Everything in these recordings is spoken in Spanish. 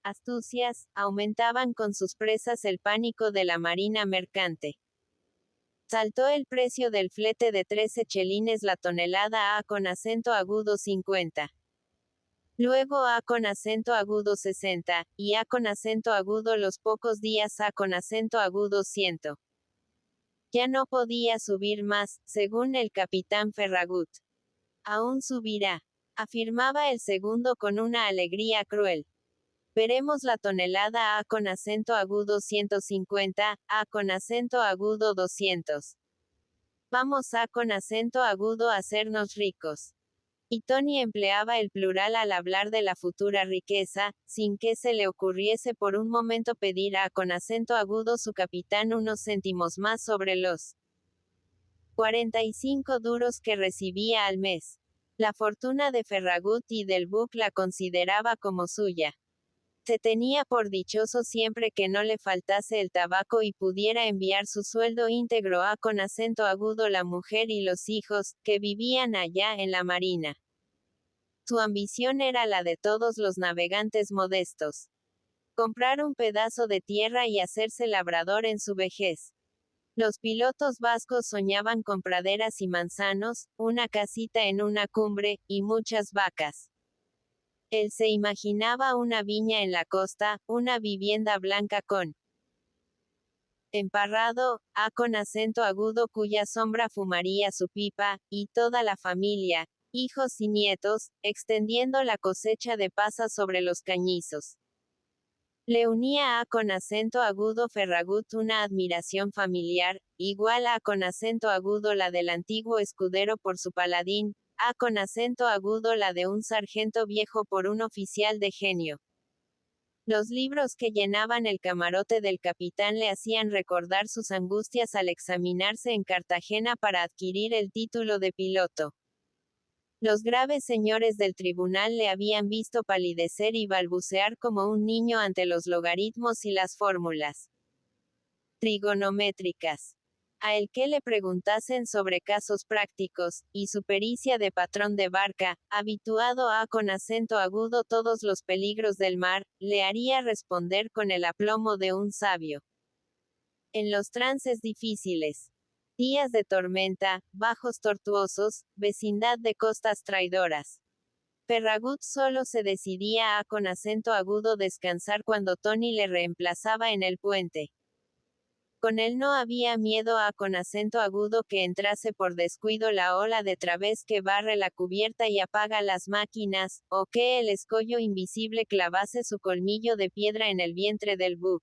astucias, aumentaban con sus presas el pánico de la marina mercante. Saltó el precio del flete de 13 chelines la tonelada A con acento agudo 50. Luego A con acento agudo 60, y A con acento agudo los pocos días A con acento agudo 100. Ya no podía subir más, según el capitán Ferragut. Aún subirá, afirmaba el segundo con una alegría cruel. Veremos la tonelada A con acento agudo 150, A con acento agudo 200. Vamos A con acento agudo a hacernos ricos. Y Tony empleaba el plural al hablar de la futura riqueza, sin que se le ocurriese por un momento pedir a con acento agudo su capitán unos céntimos más sobre los 45 duros que recibía al mes. La fortuna de Ferragut y del Buc la consideraba como suya. Se tenía por dichoso siempre que no le faltase el tabaco y pudiera enviar su sueldo íntegro a con acento agudo la mujer y los hijos, que vivían allá en la marina. Su ambición era la de todos los navegantes modestos. Comprar un pedazo de tierra y hacerse labrador en su vejez. Los pilotos vascos soñaban con praderas y manzanos, una casita en una cumbre, y muchas vacas. Él se imaginaba una viña en la costa, una vivienda blanca con emparrado, A con acento agudo cuya sombra fumaría su pipa, y toda la familia, hijos y nietos, extendiendo la cosecha de pasas sobre los cañizos. Le unía A con acento agudo Ferragut una admiración familiar, igual A con acento agudo la del antiguo escudero por su paladín, A con acento agudo la de un sargento viejo por un oficial de genio. Los libros que llenaban el camarote del capitán le hacían recordar sus angustias al examinarse en Cartagena para adquirir el título de piloto. Los graves señores del tribunal le habían visto palidecer y balbucear como un niño ante los logaritmos y las fórmulas trigonométricas. A el que le preguntasen sobre casos prácticos, y su pericia de patrón de barca, habituado a con acento agudo todos los peligros del mar, le haría responder con el aplomo de un sabio. En los trances difíciles, días de tormenta, bajos tortuosos, vecindad de costas traidoras. Ferragut solo se decidía a con acento agudo descansar cuando Tony le reemplazaba en el puente. Con él no había miedo a con acento agudo que entrase por descuido la ola de través que barre la cubierta y apaga las máquinas, o que el escollo invisible clavase su colmillo de piedra en el vientre del buc.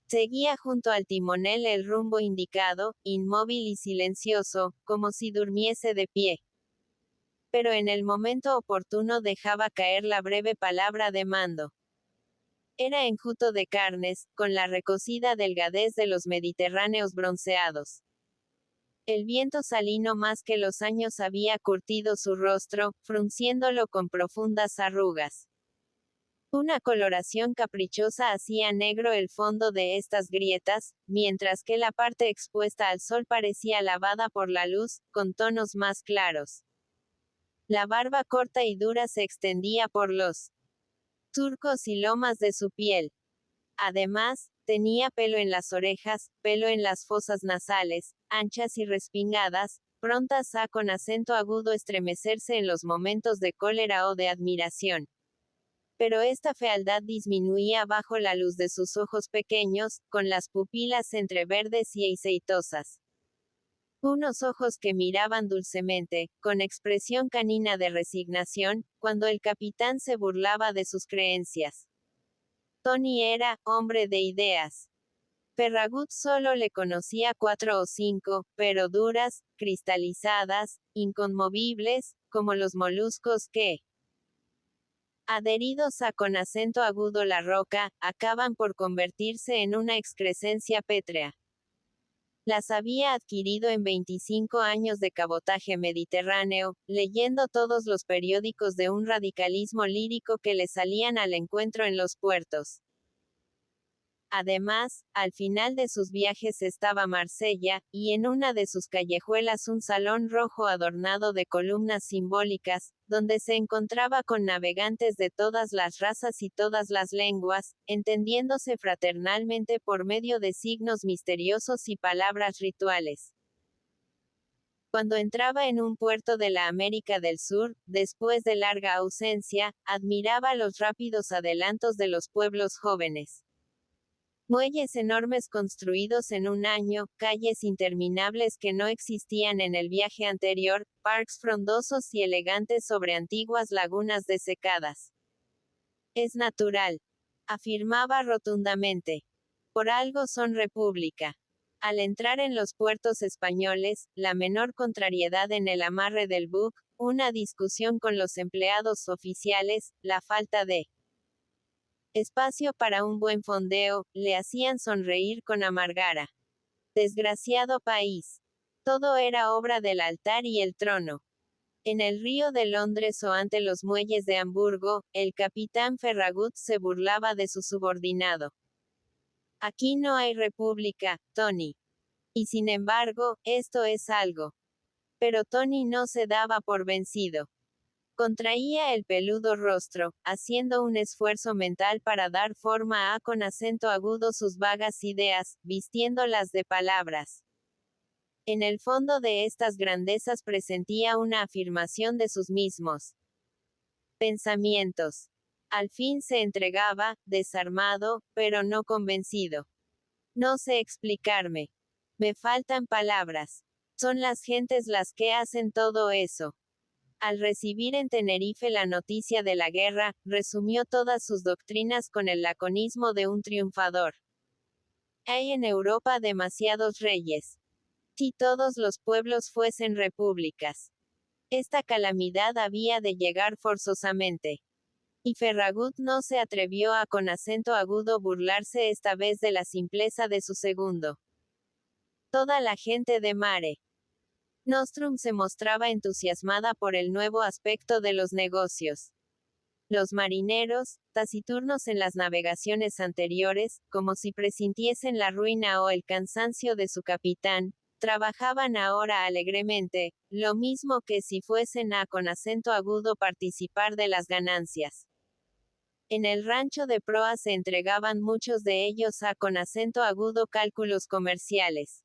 Seguía junto al timonel el rumbo indicado, inmóvil y silencioso, como si durmiese de pie. Pero en el momento oportuno dejaba caer la breve palabra de mando. Era enjuto de carnes, con la recocida delgadez de los mediterráneos bronceados. El viento salino más que los años había curtido su rostro, frunciéndolo con profundas arrugas. Una coloración caprichosa hacía negro el fondo de estas grietas, mientras que la parte expuesta al sol parecía lavada por la luz, con tonos más claros. La barba corta y dura se extendía por los surcos y lomas de su piel. Además, tenía pelo en las orejas, pelo en las fosas nasales, anchas y respingadas, prontas a con acento agudo estremecerse en los momentos de cólera o de admiración. Pero esta fealdad disminuía bajo la luz de sus ojos pequeños, con las pupilas entre verdes y aceitosas. Unos ojos que miraban dulcemente, con expresión canina de resignación, cuando el capitán se burlaba de sus creencias. Tony era, hombre de ideas. Ferragut solo le conocía 4 o 5, pero duras, cristalizadas, inconmovibles, como los moluscos que, adheridos a con acento agudo la roca, acaban por convertirse en una excrescencia pétrea. Las había adquirido en 25 años de cabotaje mediterráneo, leyendo todos los periódicos de un radicalismo lírico que le salían al encuentro en los puertos. Además, al final de sus viajes estaba Marsella, y en una de sus callejuelas un salón rojo adornado de columnas simbólicas, donde se encontraba con navegantes de todas las razas y todas las lenguas, entendiéndose fraternalmente por medio de signos misteriosos y palabras rituales. Cuando entraba en un puerto de la América del Sur, después de larga ausencia, admiraba los rápidos adelantos de los pueblos jóvenes. Muelles enormes construidos en un año, calles interminables que no existían en el viaje anterior, parks frondosos y elegantes sobre antiguas lagunas desecadas. Es natural, afirmaba rotundamente. Por algo son república. Al entrar en los puertos españoles, la menor contrariedad en el amarre del buque, una discusión con los empleados oficiales, la falta de espacio para un buen fondeo, le hacían sonreír con amargara. Desgraciado país. Todo era obra del altar y el trono. En el río de Londres o ante los muelles de Hamburgo, el capitán Ferragut se burlaba de su subordinado. Aquí no hay república, Tony. Y sin embargo, esto es algo. Pero Tony no se daba por vencido. Contraía el peludo rostro, haciendo un esfuerzo mental para dar forma a con acento agudo sus vagas ideas, vistiéndolas de palabras. En el fondo de estas grandezas presentía una afirmación de sus mismos pensamientos. Al fin se entregaba, desarmado, pero no convencido. No sé explicarme. Me faltan palabras. Son las gentes las que hacen todo eso. Al recibir en Tenerife la noticia de la guerra, resumió todas sus doctrinas con el laconismo de un triunfador. Hay en Europa demasiados reyes. Si todos los pueblos fuesen repúblicas. Esta calamidad había de llegar forzosamente. Y Ferragut no se atrevió a con acento agudo burlarse esta vez de la simpleza de su segundo. Toda la gente de Mare Nostrum se mostraba entusiasmada por el nuevo aspecto de los negocios. Los marineros, taciturnos en las navegaciones anteriores, como si presintiesen la ruina o el cansancio de su capitán, trabajaban ahora alegremente, lo mismo que si fuesen a con acento agudo participar de las ganancias. En el rancho de proa se entregaban muchos de ellos a con acento agudo cálculos comerciales.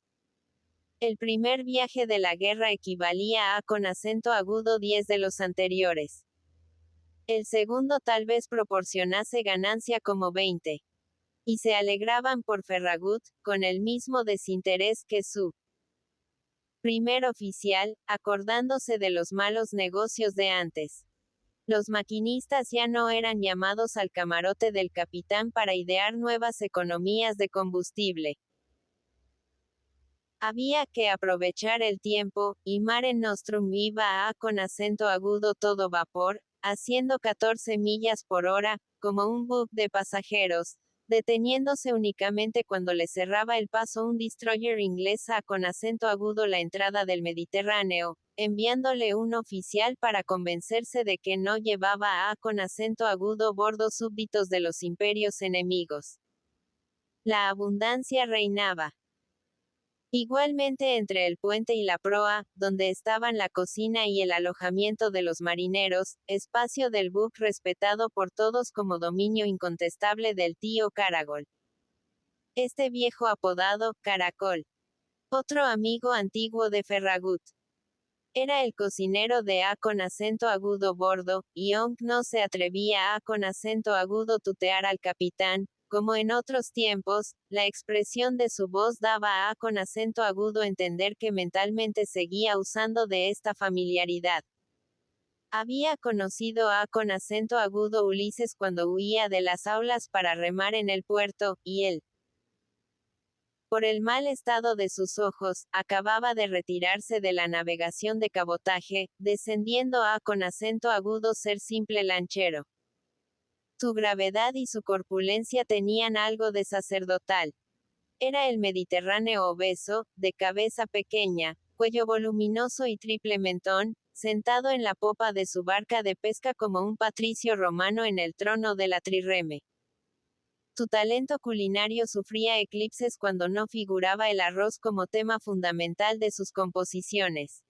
El primer viaje de la guerra equivalía a con acento agudo 10 de los anteriores. El segundo tal vez proporcionase ganancia como 20. Y se alegraban por Ferragut, con el mismo desinterés que su primer oficial, acordándose de los malos negocios de antes. Los maquinistas ya no eran llamados al camarote del capitán para idear nuevas economías de combustible. Había que aprovechar el tiempo, y Mare Nostrum iba a con acento agudo todo vapor, haciendo 14 millas por hora, como un buque de pasajeros, deteniéndose únicamente cuando le cerraba el paso un destroyer inglés a con acento agudo la entrada del Mediterráneo, enviándole un oficial para convencerse de que no llevaba a con acento agudo bordo súbditos de los imperios enemigos. La abundancia reinaba. Igualmente entre el puente y la proa, donde estaban la cocina y el alojamiento de los marineros, espacio del buque respetado por todos como dominio incontestable del tío Caragol. Este viejo apodado, Caracol. Otro amigo antiguo de Ferragut. Era el cocinero de A con acento agudo bordo, y aunque no se atrevía a con acento agudo tutear al capitán, como en otros tiempos, la expresión de su voz daba a con acento agudo entender que mentalmente seguía usando de esta familiaridad. Había conocido a con acento agudo Ulises cuando huía de las aulas para remar en el puerto, y él, por el mal estado de sus ojos, acababa de retirarse de la navegación de cabotaje, descendiendo a con acento agudo ser simple lanchero. Su gravedad y su corpulencia tenían algo de sacerdotal. Era el Mediterráneo obeso, de cabeza pequeña, cuello voluminoso y triple mentón, sentado en la popa de su barca de pesca como un patricio romano en el trono de la trireme. Su talento culinario sufría eclipses cuando no figuraba el arroz como tema fundamental de sus composiciones.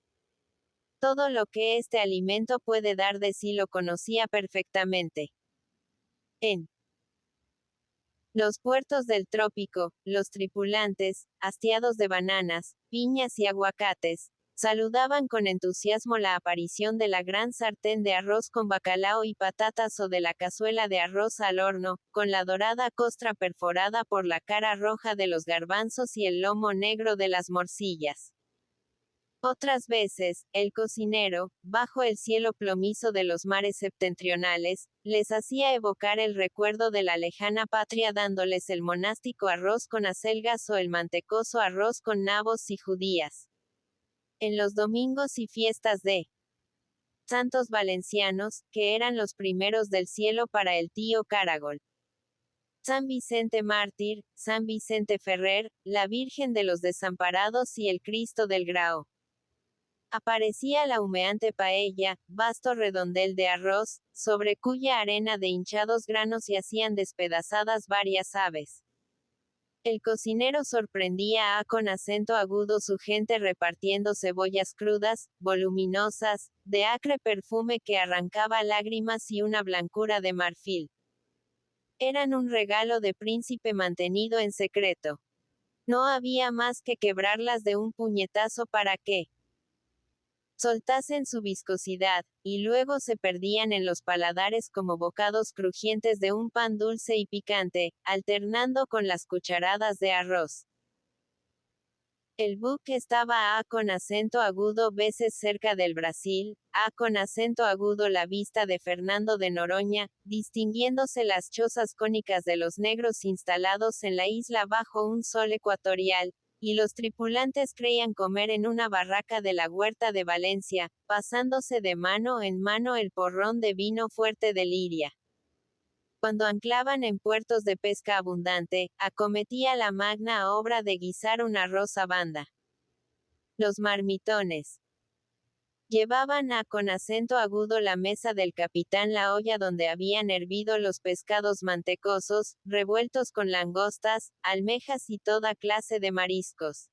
Todo lo que este alimento puede dar de sí lo conocía perfectamente. En los puertos del trópico, los tripulantes, hastiados de bananas, piñas y aguacates, saludaban con entusiasmo la aparición de la gran sartén de arroz con bacalao y patatas o de la cazuela de arroz al horno, con la dorada costra perforada por la cara roja de los garbanzos y el lomo negro de las morcillas. Otras veces, el cocinero, bajo el cielo plomizo de los mares septentrionales, les hacía evocar el recuerdo de la lejana patria dándoles el monástico arroz con acelgas o el mantecoso arroz con nabos y judías. En los domingos y fiestas de santos valencianos, que eran los primeros del cielo para el tío Caragol. San Vicente Mártir, San Vicente Ferrer, la Virgen de los Desamparados y el Cristo del Grao. Aparecía la humeante paella, vasto redondel de arroz, sobre cuya arena de hinchados granos yacían despedazadas varias aves. El cocinero sorprendía con acento agudo su gente repartiendo cebollas crudas, voluminosas, de acre perfume que arrancaba lágrimas y una blancura de marfil. Eran un regalo de príncipe mantenido en secreto. No había más que quebrarlas de un puñetazo para que soltasen su viscosidad, y luego se perdían en los paladares como bocados crujientes de un pan dulce y picante, alternando con las cucharadas de arroz. El buque estaba con acento agudo veces cerca del Brasil, con acento agudo la vista de Fernando de Noroña, distinguiéndose las chozas cónicas de los negros instalados en la isla bajo un sol ecuatorial, y los tripulantes creían comer en una barraca de la Huerta de Valencia, pasándose de mano en mano el porrón de vino fuerte de Liria. Cuando anclaban en puertos de pesca abundante, acometía la magna obra de guisar un arroz a banda. Los marmitones llevaban con acento agudo la mesa del capitán la olla donde habían hervido los pescados mantecosos, revueltos con langostas, almejas y toda clase de mariscos.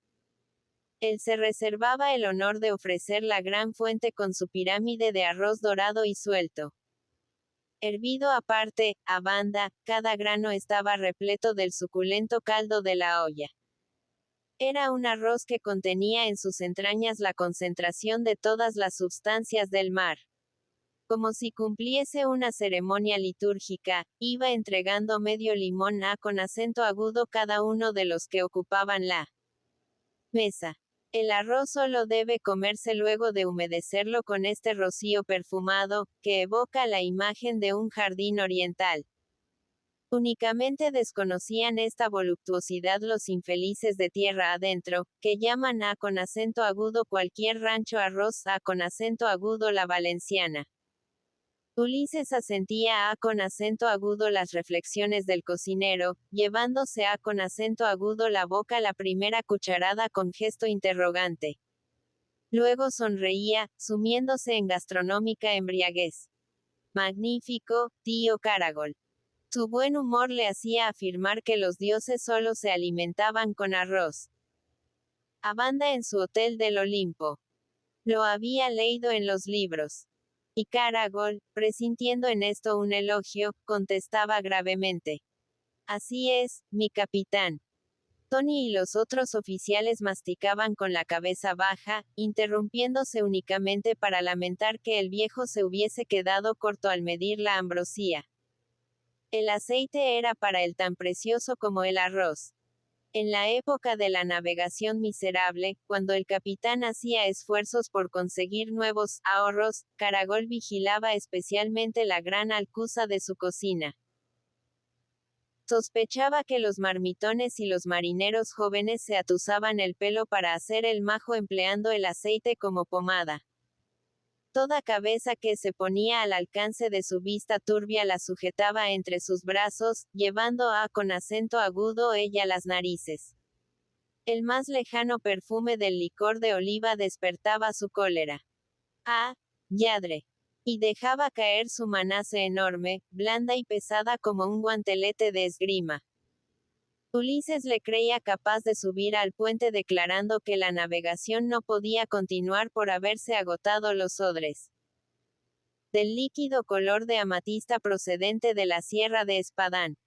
Él se reservaba el honor de ofrecer la gran fuente con su pirámide de arroz dorado y suelto. Hervido aparte, a banda, cada grano estaba repleto del suculento caldo de la olla. Era un arroz que contenía en sus entrañas la concentración de todas las substancias del mar. Como si cumpliese una ceremonia litúrgica, iba entregando medio limón con acento agudo cada uno de los que ocupaban la mesa. El arroz solo debe comerse luego de humedecerlo con este rocío perfumado, que evoca la imagen de un jardín oriental. Únicamente desconocían esta voluptuosidad los infelices de tierra adentro, que llaman con acento agudo cualquier rancho arroz con acento agudo la valenciana. Ulises asentía con acento agudo las reflexiones del cocinero, llevándose con acento agudo la boca la primera cucharada con gesto interrogante. Luego sonreía, sumiéndose en gastronómica embriaguez. Magnífico, tío Caragol. Su buen humor le hacía afirmar que los dioses solo se alimentaban con arroz. A banda en su hotel del Olimpo. Lo había leído en los libros. Y Caragol, presintiendo en esto un elogio, contestaba gravemente. Así es, mi capitán. Tony y los otros oficiales masticaban con la cabeza baja, interrumpiéndose únicamente para lamentar que el viejo se hubiese quedado corto al medir la ambrosía. El aceite era para él tan precioso como el arroz. En la época de la navegación miserable, cuando el capitán hacía esfuerzos por conseguir nuevos ahorros, Caragol vigilaba especialmente la gran alcuza de su cocina. Sospechaba que los marmitones y los marineros jóvenes se atusaban el pelo para hacer el majo empleando el aceite como pomada. Toda cabeza que se ponía al alcance de su vista turbia la sujetaba entre sus brazos, llevando con acento agudo ella las narices. El más lejano perfume del licor de oliva despertaba su cólera. ¡Ah, yadre! y dejaba caer su manaza enorme, blanda y pesada como un guantelete de esgrima. Ulises le creía capaz de subir al puente declarando que la navegación no podía continuar por haberse agotado los odres del líquido color de amatista procedente de la sierra de Espadán.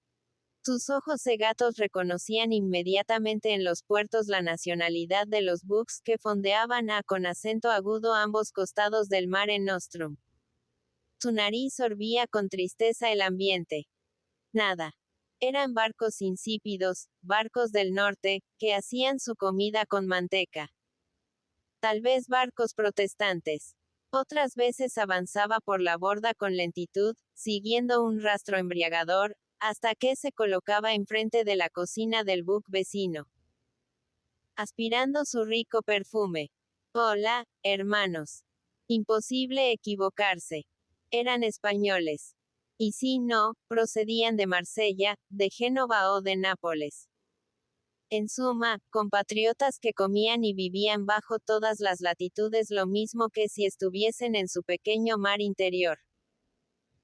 Sus ojos cegatos reconocían inmediatamente en los puertos la nacionalidad de los buques que fondeaban con acento agudo ambos costados del Mare Nostrum. Su nariz sorbía con tristeza el ambiente. Nada. Eran barcos insípidos, barcos del norte, que hacían su comida con manteca. Tal vez barcos protestantes. Otras veces avanzaba por la borda con lentitud, siguiendo un rastro embriagador, hasta que se colocaba enfrente de la cocina del buque vecino, aspirando su rico perfume. Hola, hermanos. Imposible equivocarse. Eran españoles. Y si no, procedían de Marsella, de Génova o de Nápoles. En suma, compatriotas que comían y vivían bajo todas las latitudes lo mismo que si estuviesen en su pequeño mar interior.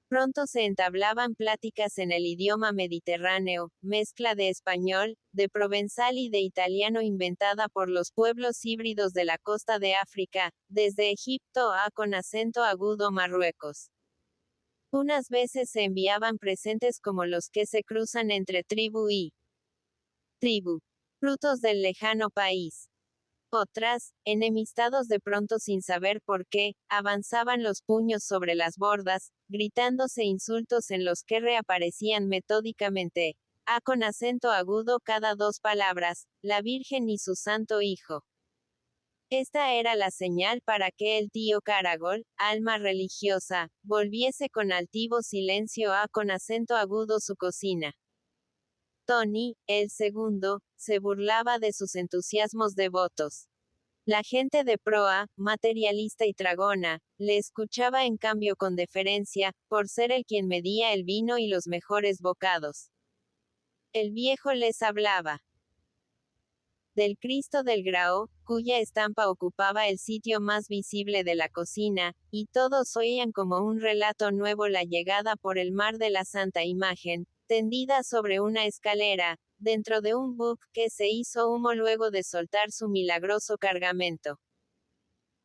Pronto se entablaban pláticas en el idioma mediterráneo, mezcla de español, de provenzal y de italiano inventada por los pueblos híbridos de la costa de África, desde Egipto a con acento agudo Marruecos. Unas veces se enviaban presentes como los que se cruzan entre tribu y tribu, frutos del lejano país. Otras, enemistados de pronto sin saber por qué, avanzaban los puños sobre las bordas, gritándose insultos en los que reaparecían metódicamente, con acento agudo cada dos palabras, la Virgen y su Santo Hijo. Esta era la señal para que el tío Caragol, alma religiosa, volviese con altivo silencio con acento agudo su cocina. Tony, el segundo, se burlaba de sus entusiasmos devotos. La gente de proa, materialista y tragona, le escuchaba en cambio con deferencia, por ser el quien medía el vino y los mejores bocados. El viejo les hablaba del Cristo del Grao, cuya estampa ocupaba el sitio más visible de la cocina, y todos oían como un relato nuevo la llegada por el mar de la Santa Imagen, tendida sobre una escalera, dentro de un buque que se hizo humo luego de soltar su milagroso cargamento.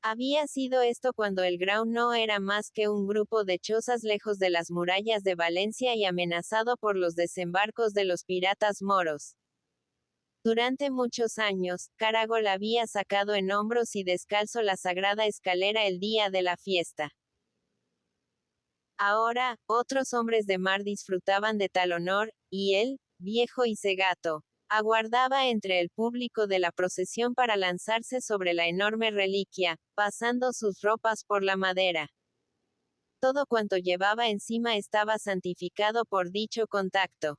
Había sido esto cuando el Grao no era más que un grupo de chozas lejos de las murallas de Valencia y amenazado por los desembarcos de los piratas moros. Durante muchos años, Caragol había sacado en hombros y descalzo la sagrada escalera el día de la fiesta. Ahora, otros hombres de mar disfrutaban de tal honor, y él, viejo y cegato, aguardaba entre el público de la procesión para lanzarse sobre la enorme reliquia, pasando sus ropas por la madera. Todo cuanto llevaba encima estaba santificado por dicho contacto.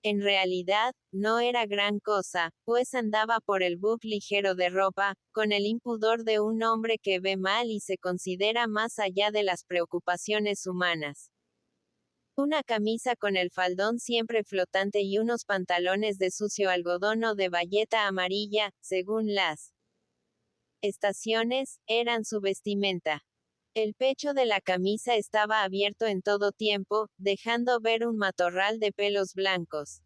En realidad, no era gran cosa, pues andaba por el buque ligero de ropa, con el impudor de un hombre que ve mal y se considera más allá de las preocupaciones humanas. Una camisa con el faldón siempre flotante y unos pantalones de sucio algodón o de bayeta amarilla, según las estaciones, eran su vestimenta. El pecho de la camisa estaba abierto en todo tiempo, dejando ver un matorral de pelos blancos.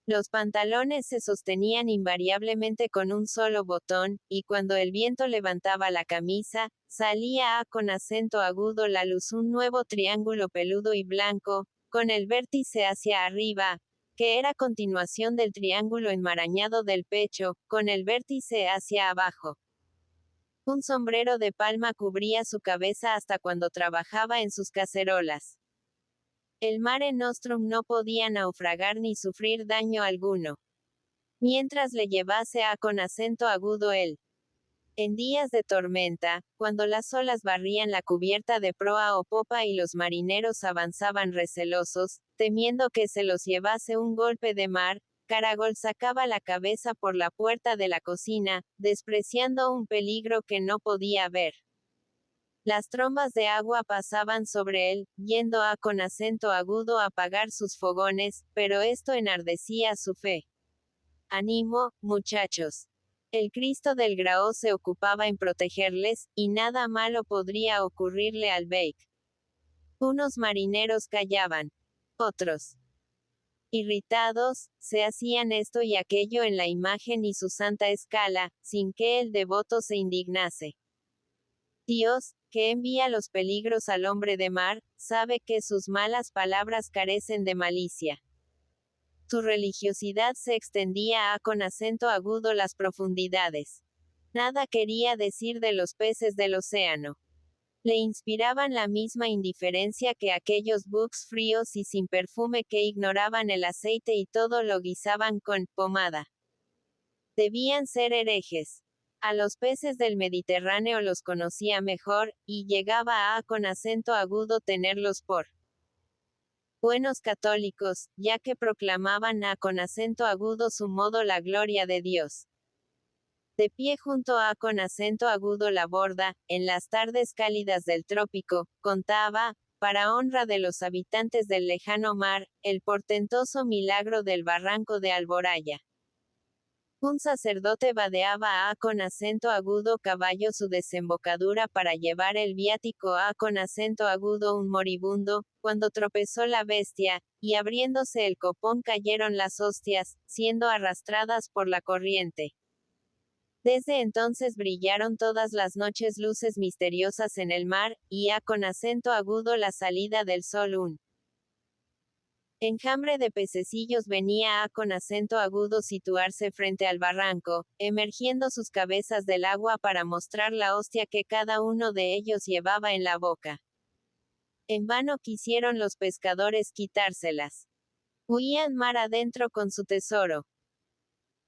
Los pantalones se sostenían invariablemente con un solo botón, y cuando el viento levantaba la camisa, salía con acento agudo la luz un nuevo triángulo peludo y blanco, con el vértice hacia arriba, que era continuación del triángulo enmarañado del pecho, con el vértice hacia abajo. Un sombrero de palma cubría su cabeza hasta cuando trabajaba en sus cacerolas. El Mare Nostrum no podía naufragar ni sufrir daño alguno, mientras le llevase con acento agudo él. En días de tormenta, cuando las olas barrían la cubierta de proa o popa y los marineros avanzaban recelosos, temiendo que se los llevase un golpe de mar, Caragol sacaba la cabeza por la puerta de la cocina, despreciando un peligro que no podía ver. Las trombas de agua pasaban sobre él, yendo con acento agudo a apagar sus fogones, pero esto enardecía su fe. Ánimo, muchachos. El Cristo del Graó se ocupaba en protegerles, y nada malo podría ocurrirle al Beck. Unos marineros callaban. Otros, irritados, se hacían esto y aquello en la imagen y su santa escala, sin que el devoto se indignase. Dios, que envía los peligros al hombre de mar, sabe que sus malas palabras carecen de malicia. Su religiosidad se extendía a con acento agudo las profundidades. Nada quería decir de los peces del océano. Le inspiraban la misma indiferencia que aquellos bugs fríos y sin perfume que ignoraban el aceite y todo lo guisaban con pomada. Debían ser herejes. A los peces del Mediterráneo los conocía mejor, y llegaba a con acento agudo tenerlos por buenos católicos, ya que proclamaban a con acento agudo su modo la gloria de Dios. De pie junto a con acento agudo la borda, en las tardes cálidas del trópico, contaba, para honra de los habitantes del lejano mar, el portentoso milagro del barranco de Alboraya. Un sacerdote vadeaba a con acento agudo caballo su desembocadura para llevar el viático a con acento agudo un moribundo, cuando tropezó la bestia, y abriéndose el copón cayeron las hostias, siendo arrastradas por la corriente. Desde entonces brillaron todas las noches luces misteriosas en el mar, y a con acento agudo la salida del sol un enjambre de pececillos venía a con acento agudo situarse frente al barranco, emergiendo sus cabezas del agua para mostrar la hostia que cada uno de ellos llevaba en la boca. En vano quisieron los pescadores quitárselas. Huían mar adentro con su tesoro.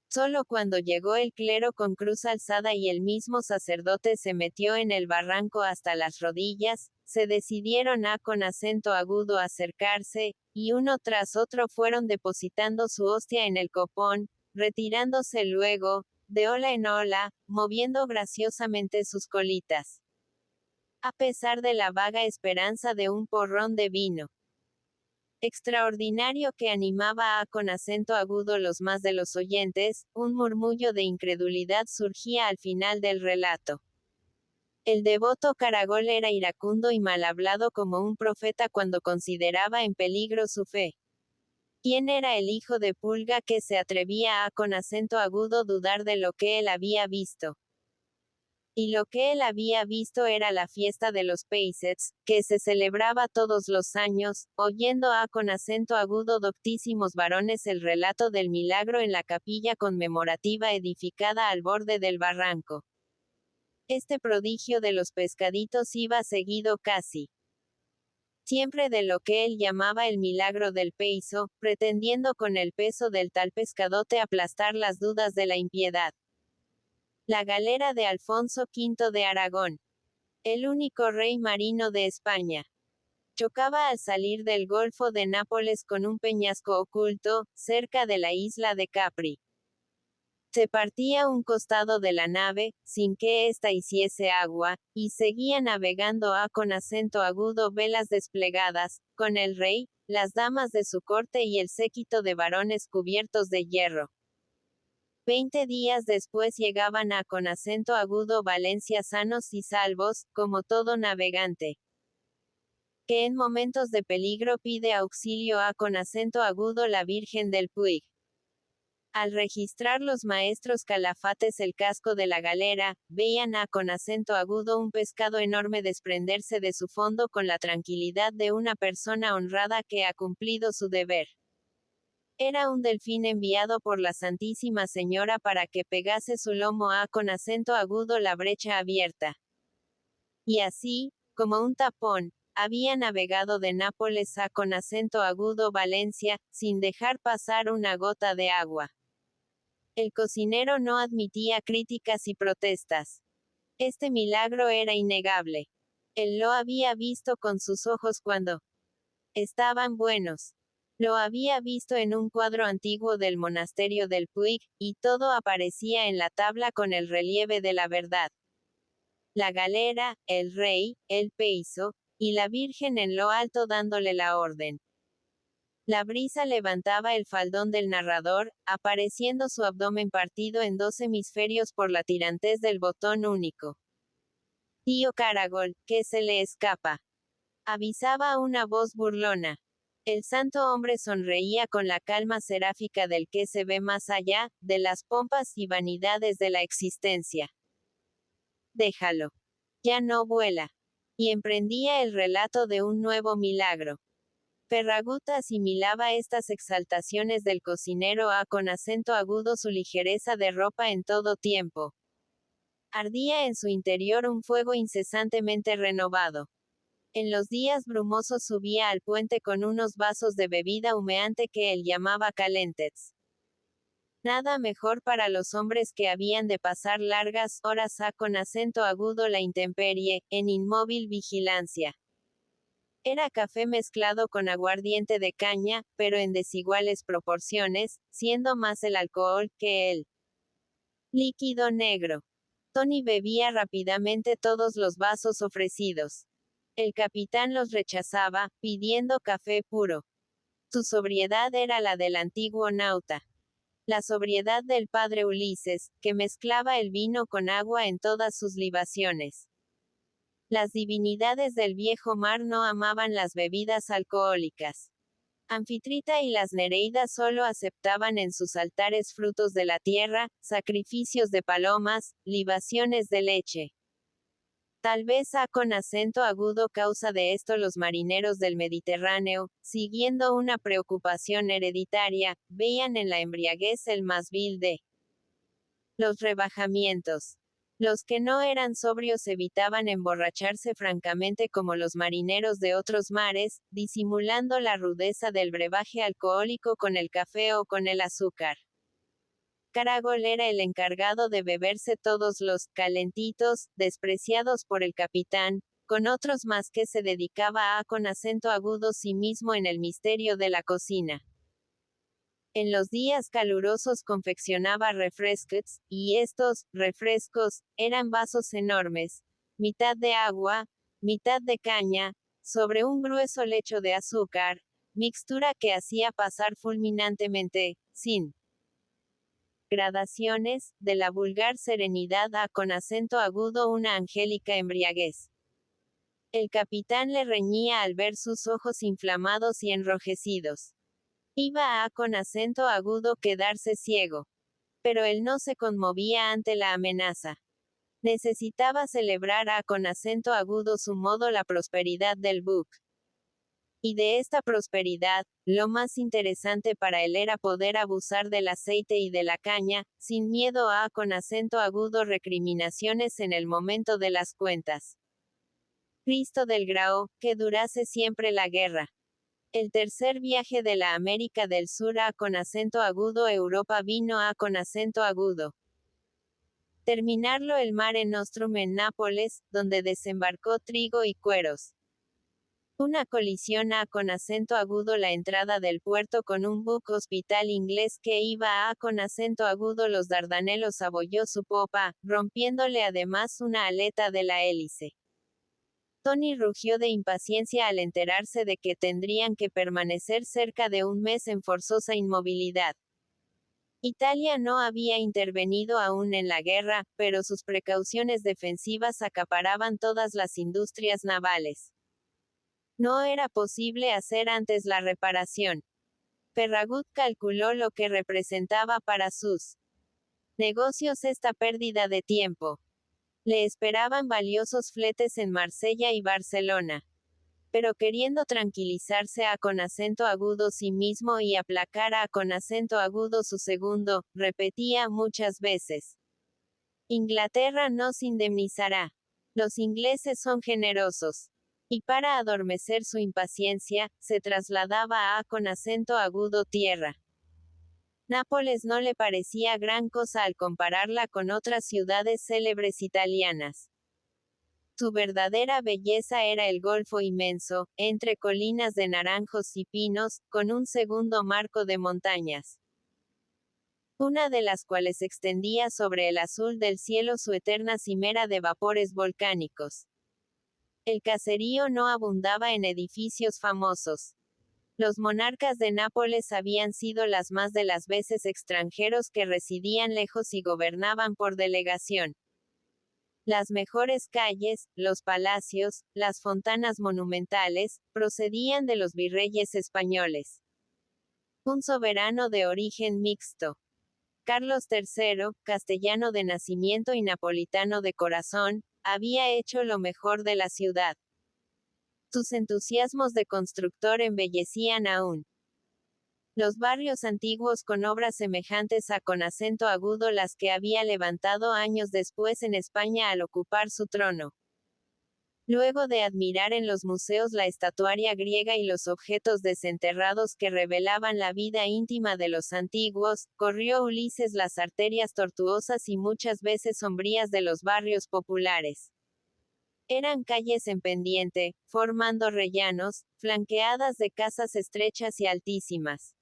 Solo cuando llegó el clero con cruz alzada y el mismo sacerdote se metió en el barranco hasta las rodillas, se decidieron a con acento agudo acercarse, y uno tras otro fueron depositando su hostia en el copón, retirándose luego, de ola en ola, moviendo graciosamente sus colitas. A pesar de la vaga esperanza de un porrón de vino extraordinario que animaba a con acento agudo los más de los oyentes, un murmullo de incredulidad surgía al final del relato. El devoto Caragol era iracundo y mal hablado como un profeta cuando consideraba en peligro su fe. ¿Quién era el hijo de Pulga que se atrevía a con acento agudo dudar de lo que él había visto? Y lo que él había visto era la fiesta de los Peisets, que se celebraba todos los años, oyendo a con acento agudo doctísimos varones el relato del milagro en la capilla conmemorativa edificada al borde del barranco. Este prodigio de los pescaditos iba seguido casi siempre de lo que él llamaba el milagro del peiso, pretendiendo con el peso del tal pescadote aplastar las dudas de la impiedad. La galera de Alfonso V de Aragón, el único rey marino de España, chocaba al salir del Golfo de Nápoles con un peñasco oculto, cerca de la isla de Capri. Se partía un costado de la nave, sin que ésta hiciese agua, y seguía navegando a con acento agudo velas desplegadas, con el rey, las damas de su corte y el séquito de varones cubiertos de hierro. 20 días después llegaban a con acento agudo Valencia sanos y salvos, como todo navegante que en momentos de peligro pide auxilio a con acento agudo la Virgen del Puig. Al registrar los maestros calafates el casco de la galera, veían a con acento agudo un pescado enorme desprenderse de su fondo con la tranquilidad de una persona honrada que ha cumplido su deber. Era un delfín enviado por la Santísima Señora para que pegase su lomo a con acento agudo la brecha abierta. Y así, como un tapón, había navegado de Nápoles a con acento agudo Valencia, sin dejar pasar una gota de agua. El cocinero no admitía críticas y protestas. Este milagro era innegable. Él lo había visto con sus ojos cuando estaban buenos. Lo había visto en un cuadro antiguo del monasterio del Puig, y todo aparecía en la tabla con el relieve de la verdad. La galera, el rey, el peiso, y la Virgen en lo alto dándole la orden. La brisa levantaba el faldón del narrador, apareciendo su abdomen partido en 2 hemisferios por la tirantez del botón único. Tío Caragol, ¿qué se le escapa? Avisaba una voz burlona. El santo hombre sonreía con la calma seráfica del que se ve más allá, de las pompas y vanidades de la existencia. Déjalo. Ya no vuela. Y emprendía el relato de un nuevo milagro. Ferragut asimilaba estas exaltaciones del cocinero con acento agudo su ligereza de ropa en todo tiempo. Ardía en su interior un fuego incesantemente renovado. En los días brumosos subía al puente con unos vasos de bebida humeante que él llamaba calentets. Nada mejor para los hombres que habían de pasar largas horas con acento agudo la intemperie, en inmóvil vigilancia. Era café mezclado con aguardiente de caña, pero en desiguales proporciones, siendo más el alcohol que el líquido negro. Tony bebía rápidamente todos los vasos ofrecidos. El capitán los rechazaba, pidiendo café puro. Su sobriedad era la del antiguo nauta. La sobriedad del padre Ulises, que mezclaba el vino con agua en todas sus libaciones. Las divinidades del viejo mar no amaban las bebidas alcohólicas. Anfitrita y las Nereidas solo aceptaban en sus altares frutos de la tierra, sacrificios de palomas, libaciones de leche. Tal vez con acento agudo causa de esto los marineros del Mediterráneo, siguiendo una preocupación hereditaria, veían en la embriaguez el más vil de los rebajamientos. Los que no eran sobrios evitaban emborracharse francamente como los marineros de otros mares, disimulando la rudeza del brebaje alcohólico con el café o con el azúcar. Caragol era el encargado de beberse todos los calentitos, despreciados por el capitán, con otros más que se dedicaba con acento agudo sí mismo en el misterio de la cocina. En los días calurosos confeccionaba refrescos, y estos refrescos eran vasos enormes, mitad de agua, mitad de caña, sobre un grueso lecho de azúcar, mixtura que hacía pasar fulminantemente, sin gradaciones, de la vulgar serenidad con acento agudo una angélica embriaguez. El capitán le reñía al ver sus ojos inflamados y enrojecidos. Iba con acento agudo quedarse ciego. Pero él no se conmovía ante la amenaza. Necesitaba celebrar con acento agudo su modo la prosperidad del buque. Y de esta prosperidad, lo más interesante para él era poder abusar del aceite y de la caña, sin miedo con acento agudo recriminaciones en el momento de las cuentas. Cristo del Grao, que durase siempre la guerra. El tercer viaje de la América del Sur con acento agudo Europa vino con acento agudo. Terminarlo el Mare Nostrum en Nápoles, donde desembarcó trigo y cueros. Una colisión con acento agudo la entrada del puerto con un buque hospital inglés que iba con acento agudo los Dardanelos abolló su popa, rompiéndole además una aleta de la hélice. Tony rugió de impaciencia al enterarse de que tendrían que permanecer cerca de un mes en forzosa inmovilidad. Italia no había intervenido aún en la guerra, pero sus precauciones defensivas acaparaban todas las industrias navales. No era posible hacer antes la reparación. Ferragut calculó lo que representaba para sus negocios esta pérdida de tiempo. Le esperaban valiosos fletes en Marsella y Barcelona. Pero queriendo tranquilizarse con acento agudo sí mismo y aplacar con acento agudo su segundo, repetía muchas veces. Inglaterra nos indemnizará. Los ingleses son generosos. Y para adormecer su impaciencia, se trasladaba con acento agudo tierra. Nápoles no le parecía gran cosa al compararla con otras ciudades célebres italianas. Su verdadera belleza era el golfo inmenso, entre colinas de naranjos y pinos, con un segundo marco de montañas. Una de las cuales extendía sobre el azul del cielo su eterna cimera de vapores volcánicos. El caserío no abundaba en edificios famosos. Los monarcas de Nápoles habían sido las más de las veces extranjeros que residían lejos y gobernaban por delegación. Las mejores calles, los palacios, las fontanas monumentales, procedían de los virreyes españoles. Un soberano de origen mixto. Carlos III, castellano de nacimiento y napolitano de corazón, había hecho lo mejor de la ciudad. Sus entusiasmos de constructor embellecían aún los barrios antiguos con obras semejantes a con acento agudo las que había levantado años después en España al ocupar su trono. Luego de admirar en los museos la estatuaria griega y los objetos desenterrados que revelaban la vida íntima de los antiguos, corrió Ulises las arterias tortuosas y muchas veces sombrías de los barrios populares. Eran calles en pendiente, formando rellanos, flanqueadas de casas estrechas y altísimas.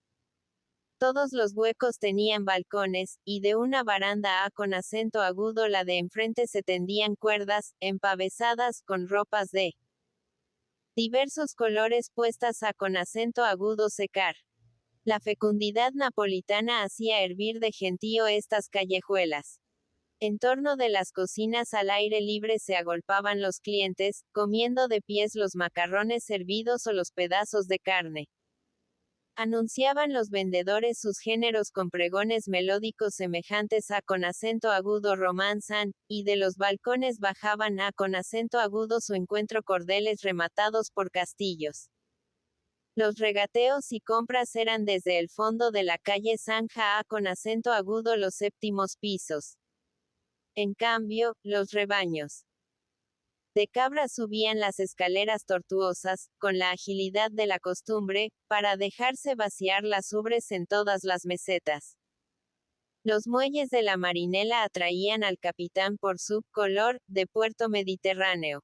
Todos los huecos tenían balcones, y de una baranda A con acento agudo la de enfrente se tendían cuerdas, empavesadas con ropas de diversos colores puestas a con acento agudo secar. La fecundidad napolitana hacía hervir de gentío estas callejuelas. En torno de las cocinas al aire libre se agolpaban los clientes, comiendo de pies los macarrones servidos o los pedazos de carne. Anunciaban los vendedores sus géneros con pregones melódicos semejantes a con acento agudo romanzan, y de los balcones bajaban a con acento agudo su encuentro cordeles rematados por castillos. Los regateos y compras eran desde el fondo de la calle Zanja a con acento agudo los séptimos pisos. En cambio, los rebaños de cabras subían las escaleras tortuosas, con la agilidad de la costumbre, para dejarse vaciar las ubres en todas las mesetas. Los muelles de la Marinela atraían al capitán por su color de puerto mediterráneo.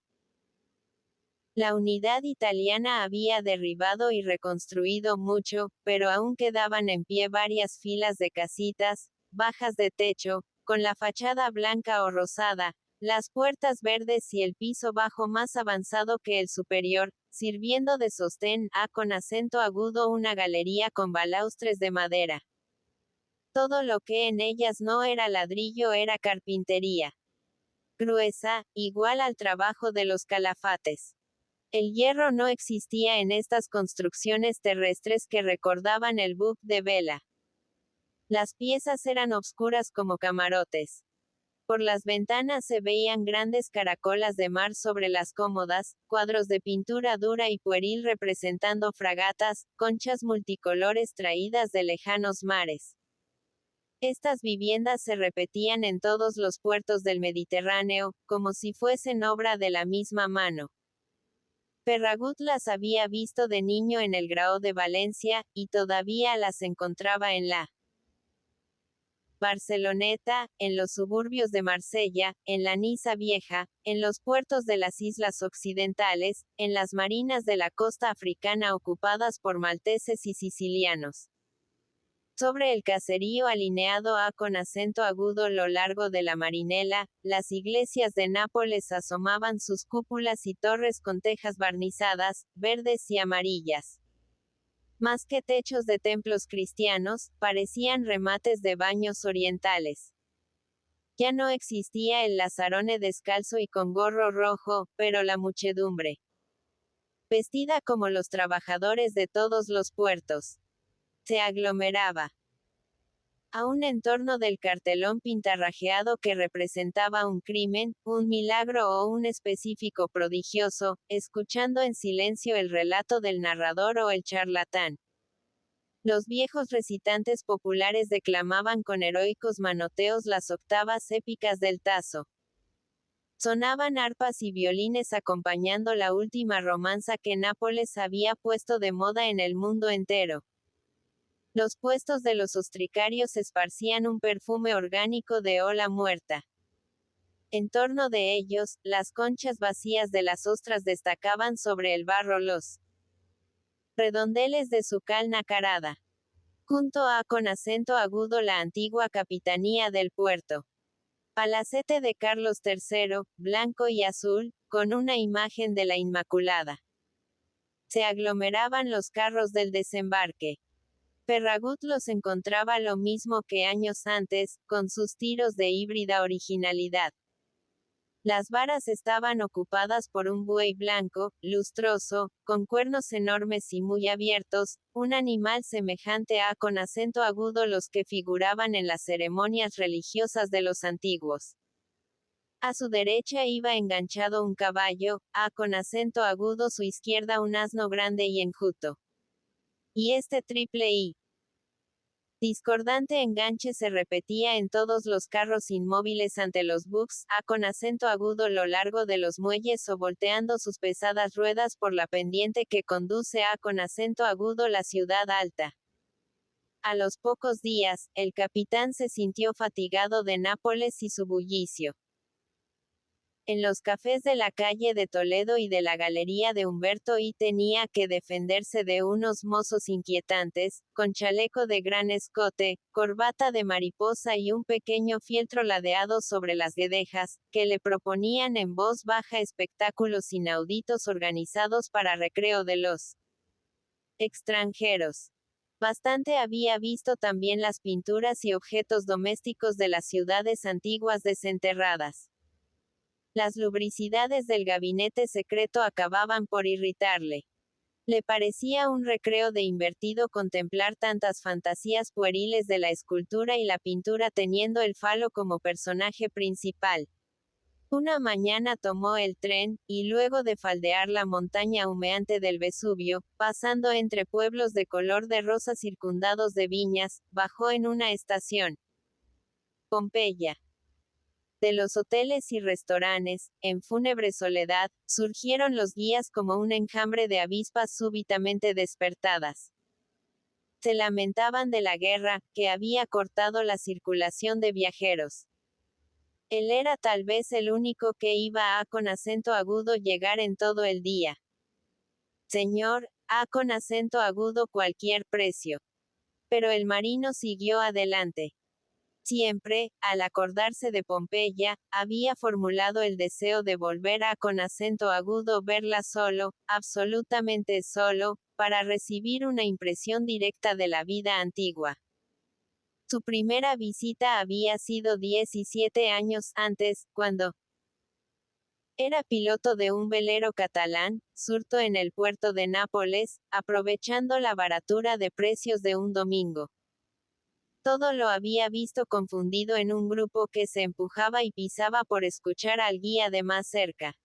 La unidad italiana había derribado y reconstruido mucho, pero aún quedaban en pie varias filas de casitas, bajas de techo, con la fachada blanca o rosada, las puertas verdes y el piso bajo más avanzado que el superior, sirviendo de sostén a con acento agudo una galería con balaustres de madera. Todo lo que en ellas no era ladrillo era carpintería gruesa, igual al trabajo de los calafates. El hierro no existía en estas construcciones terrestres que recordaban el buque de vela. Las piezas eran obscuras como camarotes. Por las ventanas se veían grandes caracolas de mar sobre las cómodas, cuadros de pintura dura y pueril representando fragatas, conchas multicolores traídas de lejanos mares. Estas viviendas se repetían en todos los puertos del Mediterráneo, como si fuesen obra de la misma mano. Ferragut las había visto de niño en el Grao de Valencia, y todavía las encontraba en la Barceloneta, en los suburbios de Marsella, en la Niza Vieja, en los puertos de las islas occidentales, en las marinas de la costa africana ocupadas por malteses y sicilianos. Sobre el caserío alineado a con acento agudo lo largo de la Marinela, las iglesias de Nápoles asomaban sus cúpulas y torres con tejas barnizadas, verdes y amarillas. Más que techos de templos cristianos, parecían remates de baños orientales. Ya no existía el lazarone descalzo y con gorro rojo, pero la muchedumbre, vestida como los trabajadores de todos los puertos, se aglomeraba. Aún en torno del cartelón pintarrajeado que representaba un crimen, un milagro o un específico prodigioso, escuchando en silencio el relato del narrador o el charlatán. Los viejos recitantes populares declamaban con heroicos manoteos las octavas épicas del Tazo. Sonaban arpas y violines acompañando la última romanza que Nápoles había puesto de moda en el mundo entero. Los puestos de los ostricarios esparcían un perfume orgánico de ola muerta. En torno de ellos, las conchas vacías de las ostras destacaban sobre el barro los redondeles de su cal nacarada. Junto a con acento agudo la antigua capitanía del puerto. Palacete de Carlos III, blanco y azul, con una imagen de la Inmaculada. Se aglomeraban los carros del desembarque. Ferragut los encontraba lo mismo que años antes, con sus tiros de híbrida originalidad. Las varas estaban ocupadas por un buey blanco, lustroso, con cuernos enormes y muy abiertos, un animal semejante a con acento agudo los que figuraban en las ceremonias religiosas de los antiguos. A su derecha iba enganchado un caballo, a con acento agudo su izquierda un asno grande y enjuto. Y este triple y discordante enganche se repetía en todos los carros inmóviles ante los bucs, a con acento agudo lo largo de los muelles o volteando sus pesadas ruedas por la pendiente que conduce a con acento agudo la ciudad alta. A los pocos días, el capitán se sintió fatigado de Nápoles y su bullicio. En los cafés de la calle de Toledo y de la galería de Humberto I tenía que defenderse de unos mozos inquietantes, con chaleco de gran escote, corbata de mariposa y un pequeño fieltro ladeado sobre las guedejas, que le proponían en voz baja espectáculos inauditos organizados para recreo de los extranjeros. Bastante había visto también las pinturas y objetos domésticos de las ciudades antiguas desenterradas. Las lubricidades del gabinete secreto acababan por irritarle. Le parecía un recreo de invertido contemplar tantas fantasías pueriles de la escultura y la pintura teniendo el falo como personaje principal. Una mañana tomó el tren, y luego de faldear la montaña humeante del Vesubio, pasando entre pueblos de color de rosa circundados de viñas, bajó en una estación. Pompeya. De los hoteles y restaurantes, en fúnebre soledad, surgieron los guías como un enjambre de avispas súbitamente despertadas. Se lamentaban de la guerra, que había cortado la circulación de viajeros. Él era tal vez el único que iba a con acento agudo llegar en todo el día. Señor, a con acento agudo cualquier precio. Pero el marino siguió adelante. Siempre, al acordarse de Pompeya, había formulado el deseo de volver a con acento agudo verla solo, absolutamente solo, para recibir una impresión directa de la vida antigua. Su primera visita había sido 17 años antes, cuando era piloto de un velero catalán, surto en el puerto de Nápoles, aprovechando la baratura de precios de un domingo. Todo lo había visto confundido en un grupo que se empujaba y pisaba por escuchar al guía de más cerca.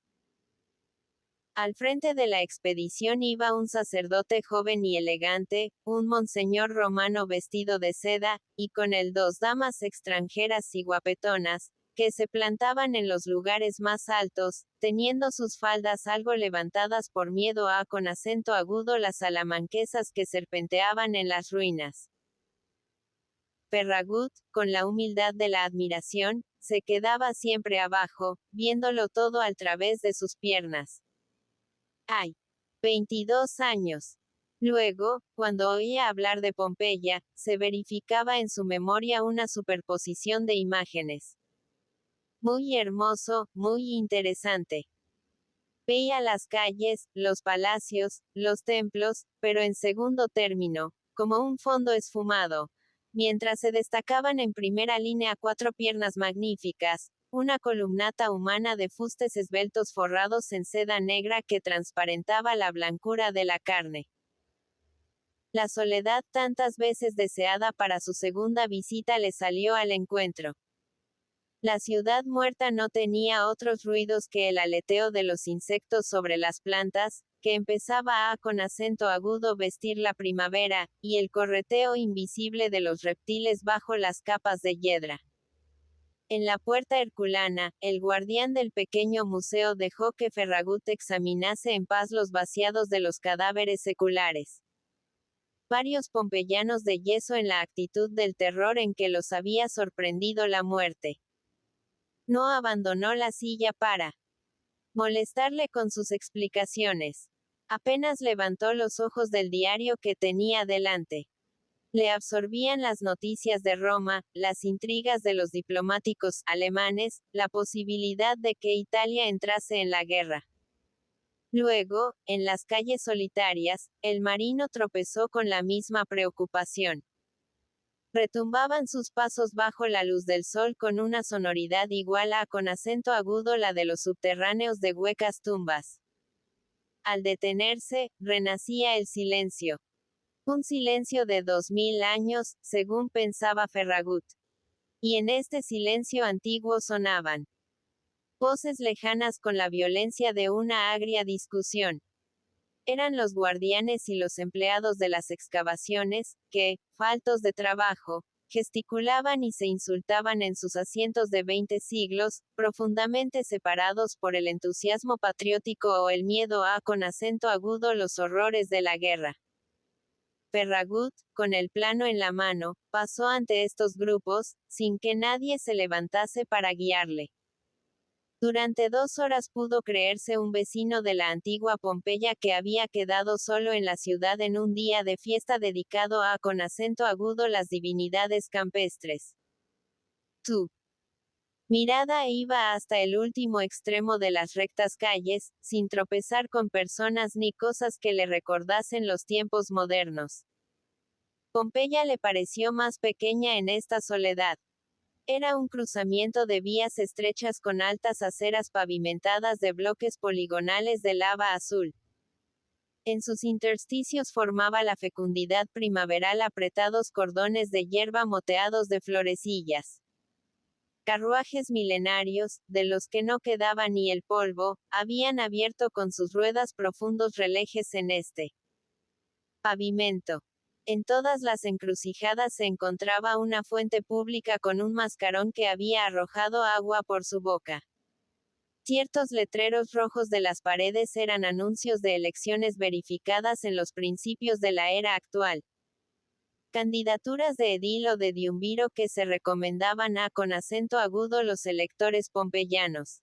Al frente de la expedición iba un sacerdote joven y elegante, un monseñor romano vestido de seda, y con él dos damas extranjeras y guapetonas, que se plantaban en los lugares más altos, teniendo sus faldas algo levantadas por miedo a con acento agudo las salamanquesas que serpenteaban en las ruinas. Ferragut, con la humildad de la admiración, se quedaba siempre abajo, viéndolo todo al través de sus piernas. ¡Ay! 22 años. Luego, cuando oía hablar de Pompeya, se verificaba en su memoria una superposición de imágenes. Muy hermoso, muy interesante. Veía las calles, los palacios, los templos, pero en segundo término, como un fondo esfumado, mientras se destacaban en primera línea 4 piernas magníficas, una columnata humana de fustes esbeltos forrados en seda negra que transparentaba la blancura de la carne. La soledad tantas veces deseada para su segunda visita le salió al encuentro. La ciudad muerta no tenía otros ruidos que el aleteo de los insectos sobre las plantas, que empezaba a con acento agudo vestir la primavera, y el correteo invisible de los reptiles bajo las capas de hiedra. En la puerta herculana, el guardián del pequeño museo dejó que Ferragut examinase en paz los vaciados de los cadáveres seculares. Varios pompeyanos de yeso en la actitud del terror en que los había sorprendido la muerte. No abandonó la silla para molestarle con sus explicaciones. Apenas levantó los ojos del diario que tenía delante. Le absorbían las noticias de Roma, las intrigas de los diplomáticos alemanes, la posibilidad de que Italia entrase en la guerra. Luego, en las calles solitarias, el marino tropezó con la misma preocupación. Retumbaban sus pasos bajo la luz del sol con una sonoridad igual a con acento agudo la de los subterráneos de huecas tumbas. Al detenerse, renacía el silencio. Un silencio de 2000 años, según pensaba Ferragut. Y en este silencio antiguo sonaban voces lejanas con la violencia de una agria discusión. Eran los guardianes y los empleados de las excavaciones, que, faltos de trabajo, gesticulaban y se insultaban en sus asientos de 20 siglos, profundamente separados por el entusiasmo patriótico o el miedo a con acento agudo los horrores de la guerra. Ferragut, con el plano en la mano, pasó ante estos grupos, sin que nadie se levantase para guiarle. Durante 2 horas pudo creerse un vecino de la antigua Pompeya que había quedado solo en la ciudad en un día de fiesta dedicado a con acento agudo las divinidades campestres. Su mirada iba hasta el último extremo de las rectas calles, sin tropezar con personas ni cosas que le recordasen los tiempos modernos. Pompeya le pareció más pequeña en esta soledad. Era un cruzamiento de vías estrechas con altas aceras pavimentadas de bloques poligonales de lava azul. En sus intersticios formaba la fecundidad primaveral apretados cordones de hierba moteados de florecillas. Carruajes milenarios, de los que no quedaba ni el polvo, habían abierto con sus ruedas profundos relejes en este pavimento. En todas las encrucijadas se encontraba una fuente pública con un mascarón que había arrojado agua por su boca. Ciertos letreros rojos de las paredes eran anuncios de elecciones verificadas en los principios de la era actual. Candidaturas de edil o de diumbiro que se recomendaban a con acento agudo los electores pompeyanos.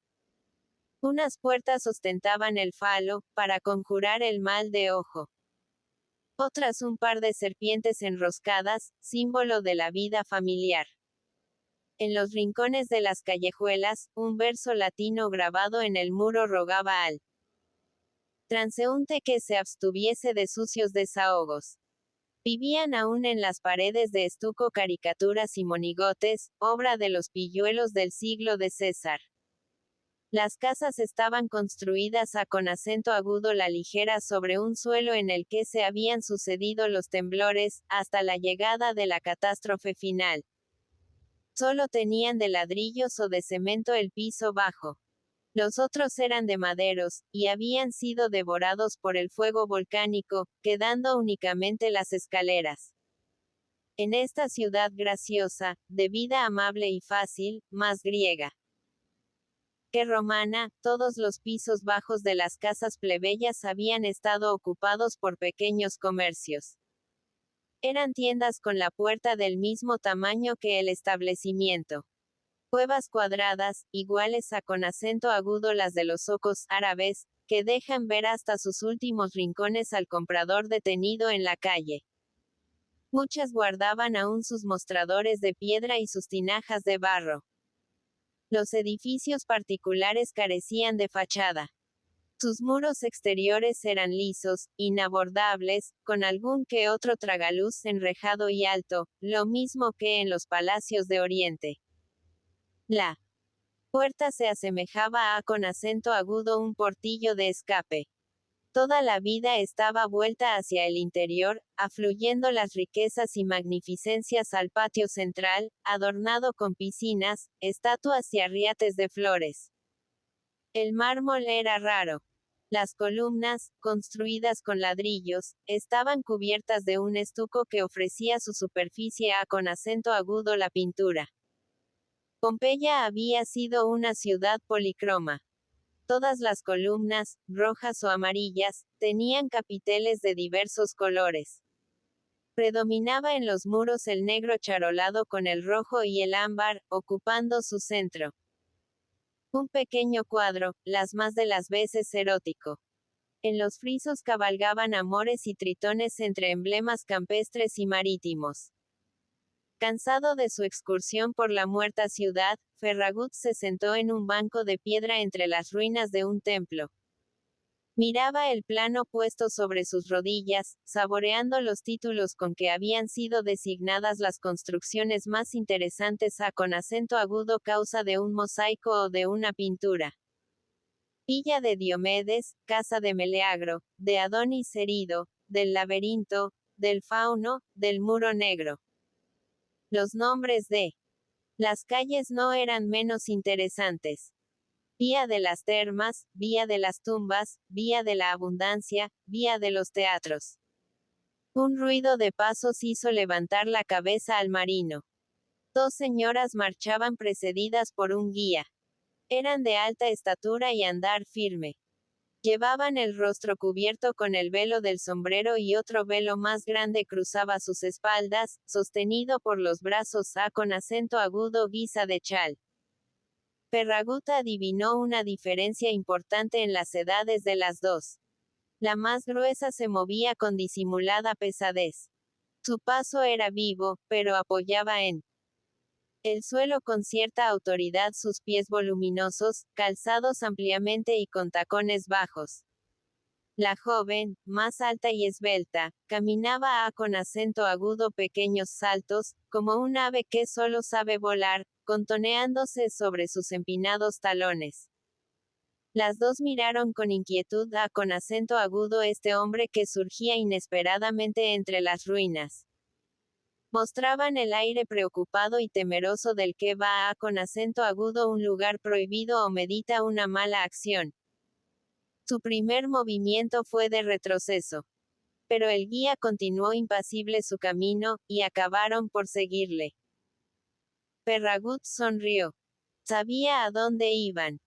Unas puertas ostentaban el falo, para conjurar el mal de ojo. Otras un par de serpientes enroscadas, símbolo de la vida familiar. En los rincones de las callejuelas, un verso latino grabado en el muro rogaba al transeúnte que se abstuviese de sucios desahogos. Vivían aún en las paredes de estuco caricaturas y monigotes, obra de los pilluelos del siglo de César. Las casas estaban construidas a con acento agudo la ligera sobre un suelo en el que se habían sucedido los temblores, hasta la llegada de la catástrofe final. Solo tenían de ladrillos o de cemento el piso bajo. Los otros eran de maderos, y habían sido devorados por el fuego volcánico, quedando únicamente las escaleras. En esta ciudad graciosa, de vida amable y fácil, más griega que romana, todos los pisos bajos de las casas plebeyas habían estado ocupados por pequeños comercios. Eran tiendas con la puerta del mismo tamaño que el establecimiento. Cuevas cuadradas, iguales a con acento agudo las de los zocos árabes, que dejan ver hasta sus últimos rincones al comprador detenido en la calle. Muchas guardaban aún sus mostradores de piedra y sus tinajas de barro. Los edificios particulares carecían de fachada. Sus muros exteriores eran lisos, inabordables, con algún que otro tragaluz enrejado y alto, lo mismo que en los palacios de Oriente. La puerta se asemejaba a con acento agudo un portillo de escape. Toda la vida estaba vuelta hacia el interior, afluyendo las riquezas y magnificencias al patio central, adornado con piscinas, estatuas y arriates de flores. El mármol era raro. Las columnas, construidas con ladrillos, estaban cubiertas de un estuco que ofrecía su superficie a con acento agudo la pintura. Pompeya había sido una ciudad policroma. Todas las columnas, rojas o amarillas, tenían capiteles de diversos colores. Predominaba en los muros el negro charolado con el rojo y el ámbar, ocupando su centro. Un pequeño cuadro, las más de las veces erótico. En los frisos cabalgaban amores y tritones entre emblemas campestres y marítimos. Cansado de su excursión por la muerta ciudad, Ferragut se sentó en un banco de piedra entre las ruinas de un templo. Miraba el plano puesto sobre sus rodillas, saboreando los títulos con que habían sido designadas las construcciones más interesantes con acento agudo causa de un mosaico o de una pintura. Villa de Diomedes, casa de Meleagro, de Adonis herido, del laberinto, del fauno, del muro negro. Los nombres de las calles no eran menos interesantes. Vía de las termas, vía de las tumbas, vía de la abundancia, vía de los teatros. Un ruido de pasos hizo levantar la cabeza al marino. Dos señoras marchaban precedidas por un guía. Eran de alta estatura y andar firme. Llevaban el rostro cubierto con el velo del sombrero y otro velo más grande cruzaba sus espaldas, sostenido por los brazos con acento agudo guisa de chal. Ferragut adivinó una diferencia importante en las edades de las dos. La más gruesa se movía con disimulada pesadez. Su paso era vivo, pero apoyaba en el suelo con cierta autoridad sus pies voluminosos, calzados ampliamente y con tacones bajos. La joven, más alta y esbelta, caminaba con acento agudo pequeños saltos, como un ave que solo sabe volar, contoneándose sobre sus empinados talones. Las dos miraron con inquietud con acento agudo este hombre que surgía inesperadamente entre las ruinas. Mostraban el aire preocupado y temeroso del que va con acento agudo un lugar prohibido o medita una mala acción. Su primer movimiento fue de retroceso. Pero el guía continuó impasible su camino, y acabaron por seguirle. Ferragut sonrió. Sabía a dónde iban.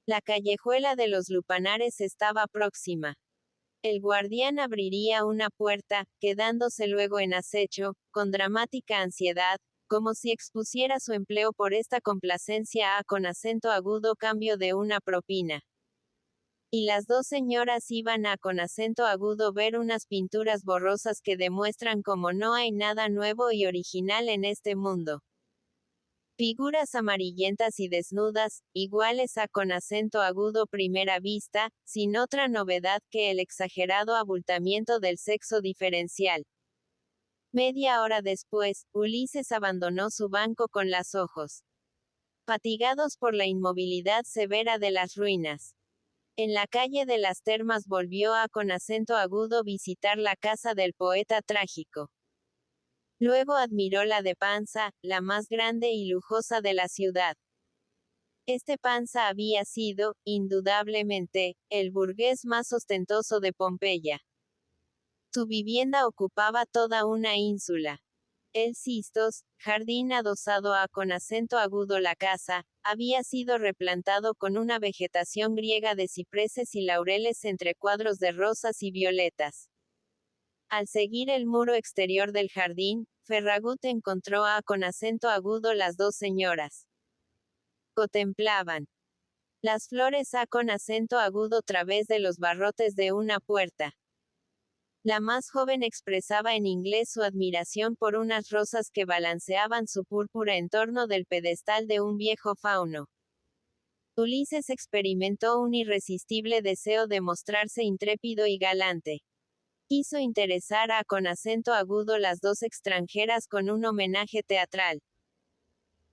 La callejuela de los lupanares estaba próxima. El guardián abriría una puerta, quedándose luego en acecho, con dramática ansiedad, como si expusiera su empleo por esta complacencia con acento agudo cambio de una propina. Y las dos señoras iban con acento agudo ver unas pinturas borrosas que demuestran cómo no hay nada nuevo y original en este mundo. Figuras amarillentas y desnudas, iguales con acento agudo primera vista, sin otra novedad que el exagerado abultamiento del sexo diferencial. Media hora después, Ulises abandonó su banco con los ojos fatigados por la inmovilidad severa de las ruinas. En la calle de las Termas volvió con acento agudo visitar la casa del poeta trágico. Luego admiró la de Pansa, la más grande y lujosa de la ciudad. Este Pansa había sido, indudablemente, el burgués más ostentoso de Pompeya. Su vivienda ocupaba toda una ínsula. El Cistos, jardín adosado con acento agudo la casa, había sido replantado con una vegetación griega de cipreses y laureles entre cuadros de rosas y violetas. Al seguir el muro exterior del jardín, Ferragut encontró con acento agudo las dos señoras. Contemplaban las flores con acento agudo través de los barrotes de una puerta. La más joven expresaba en inglés su admiración por unas rosas que balanceaban su púrpura en torno del pedestal de un viejo fauno. Ulises experimentó un irresistible deseo de mostrarse intrépido y galante. Quiso interesar con acento agudo las dos extranjeras con un homenaje teatral.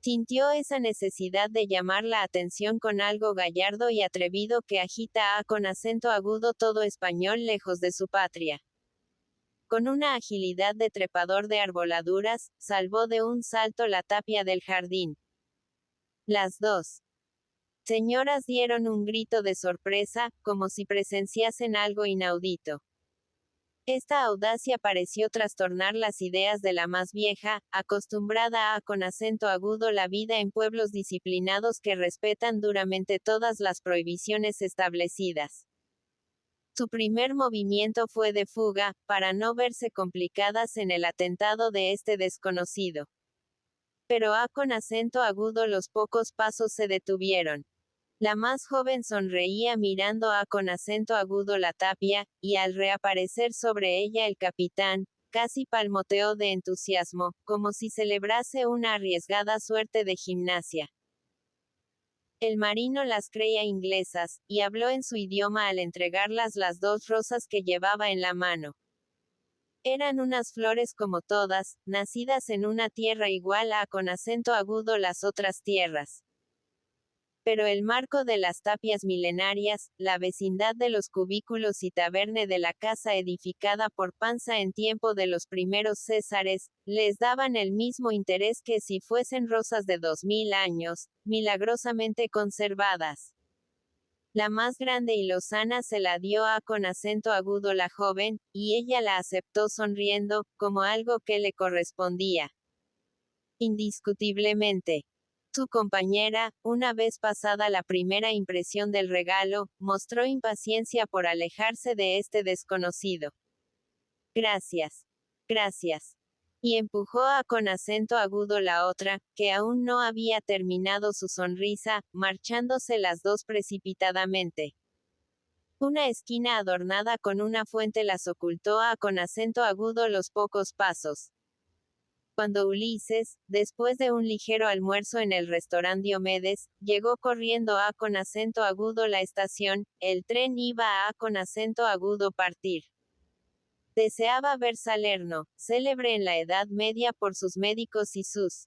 Sintió esa necesidad de llamar la atención con algo gallardo y atrevido que agita con acento agudo todo español lejos de su patria. Con una agilidad de trepador de arboladuras, salvó de un salto la tapia del jardín. Las dos señoras dieron un grito de sorpresa, como si presenciasen algo inaudito. Esta audacia pareció trastornar las ideas de la más vieja, acostumbrada con acento agudo la vida en pueblos disciplinados que respetan duramente todas las prohibiciones establecidas. Su primer movimiento fue de fuga, para no verse complicadas en el atentado de este desconocido. Pero con acento agudo los pocos pasos se detuvieron. La más joven sonreía mirando con acento agudo la tapia, y al reaparecer sobre ella el capitán, casi palmoteó de entusiasmo, como si celebrase una arriesgada suerte de gimnasia. El marino las creía inglesas, y habló en su idioma al entregarlas las 2 rosas que llevaba en la mano. Eran unas flores como todas, nacidas en una tierra igual a con acento agudo las otras tierras. Pero el marco de las tapias milenarias, la vecindad de los cubículos y taberne de la casa edificada por Panza en tiempo de los primeros Césares, les daban el mismo interés que si fuesen rosas de 2000 años, milagrosamente conservadas. La más grande y lozana se la dio a con acento agudo la joven, y ella la aceptó sonriendo, como algo que le correspondía. Indiscutiblemente. Su compañera, una vez pasada la primera impresión del regalo, mostró impaciencia por alejarse de este desconocido. Gracias. Gracias. Y empujó a con acento agudo la otra, que aún no había terminado su sonrisa, marchándose las dos precipitadamente. Una esquina adornada con una fuente las ocultó a con acento agudo los pocos pasos. Cuando Ulises, después de un ligero almuerzo en el restaurante Diomedes, llegó corriendo a con acento agudo la estación, el tren iba a con acento agudo partir. Deseaba ver Salerno, célebre en la Edad Media por sus médicos y sus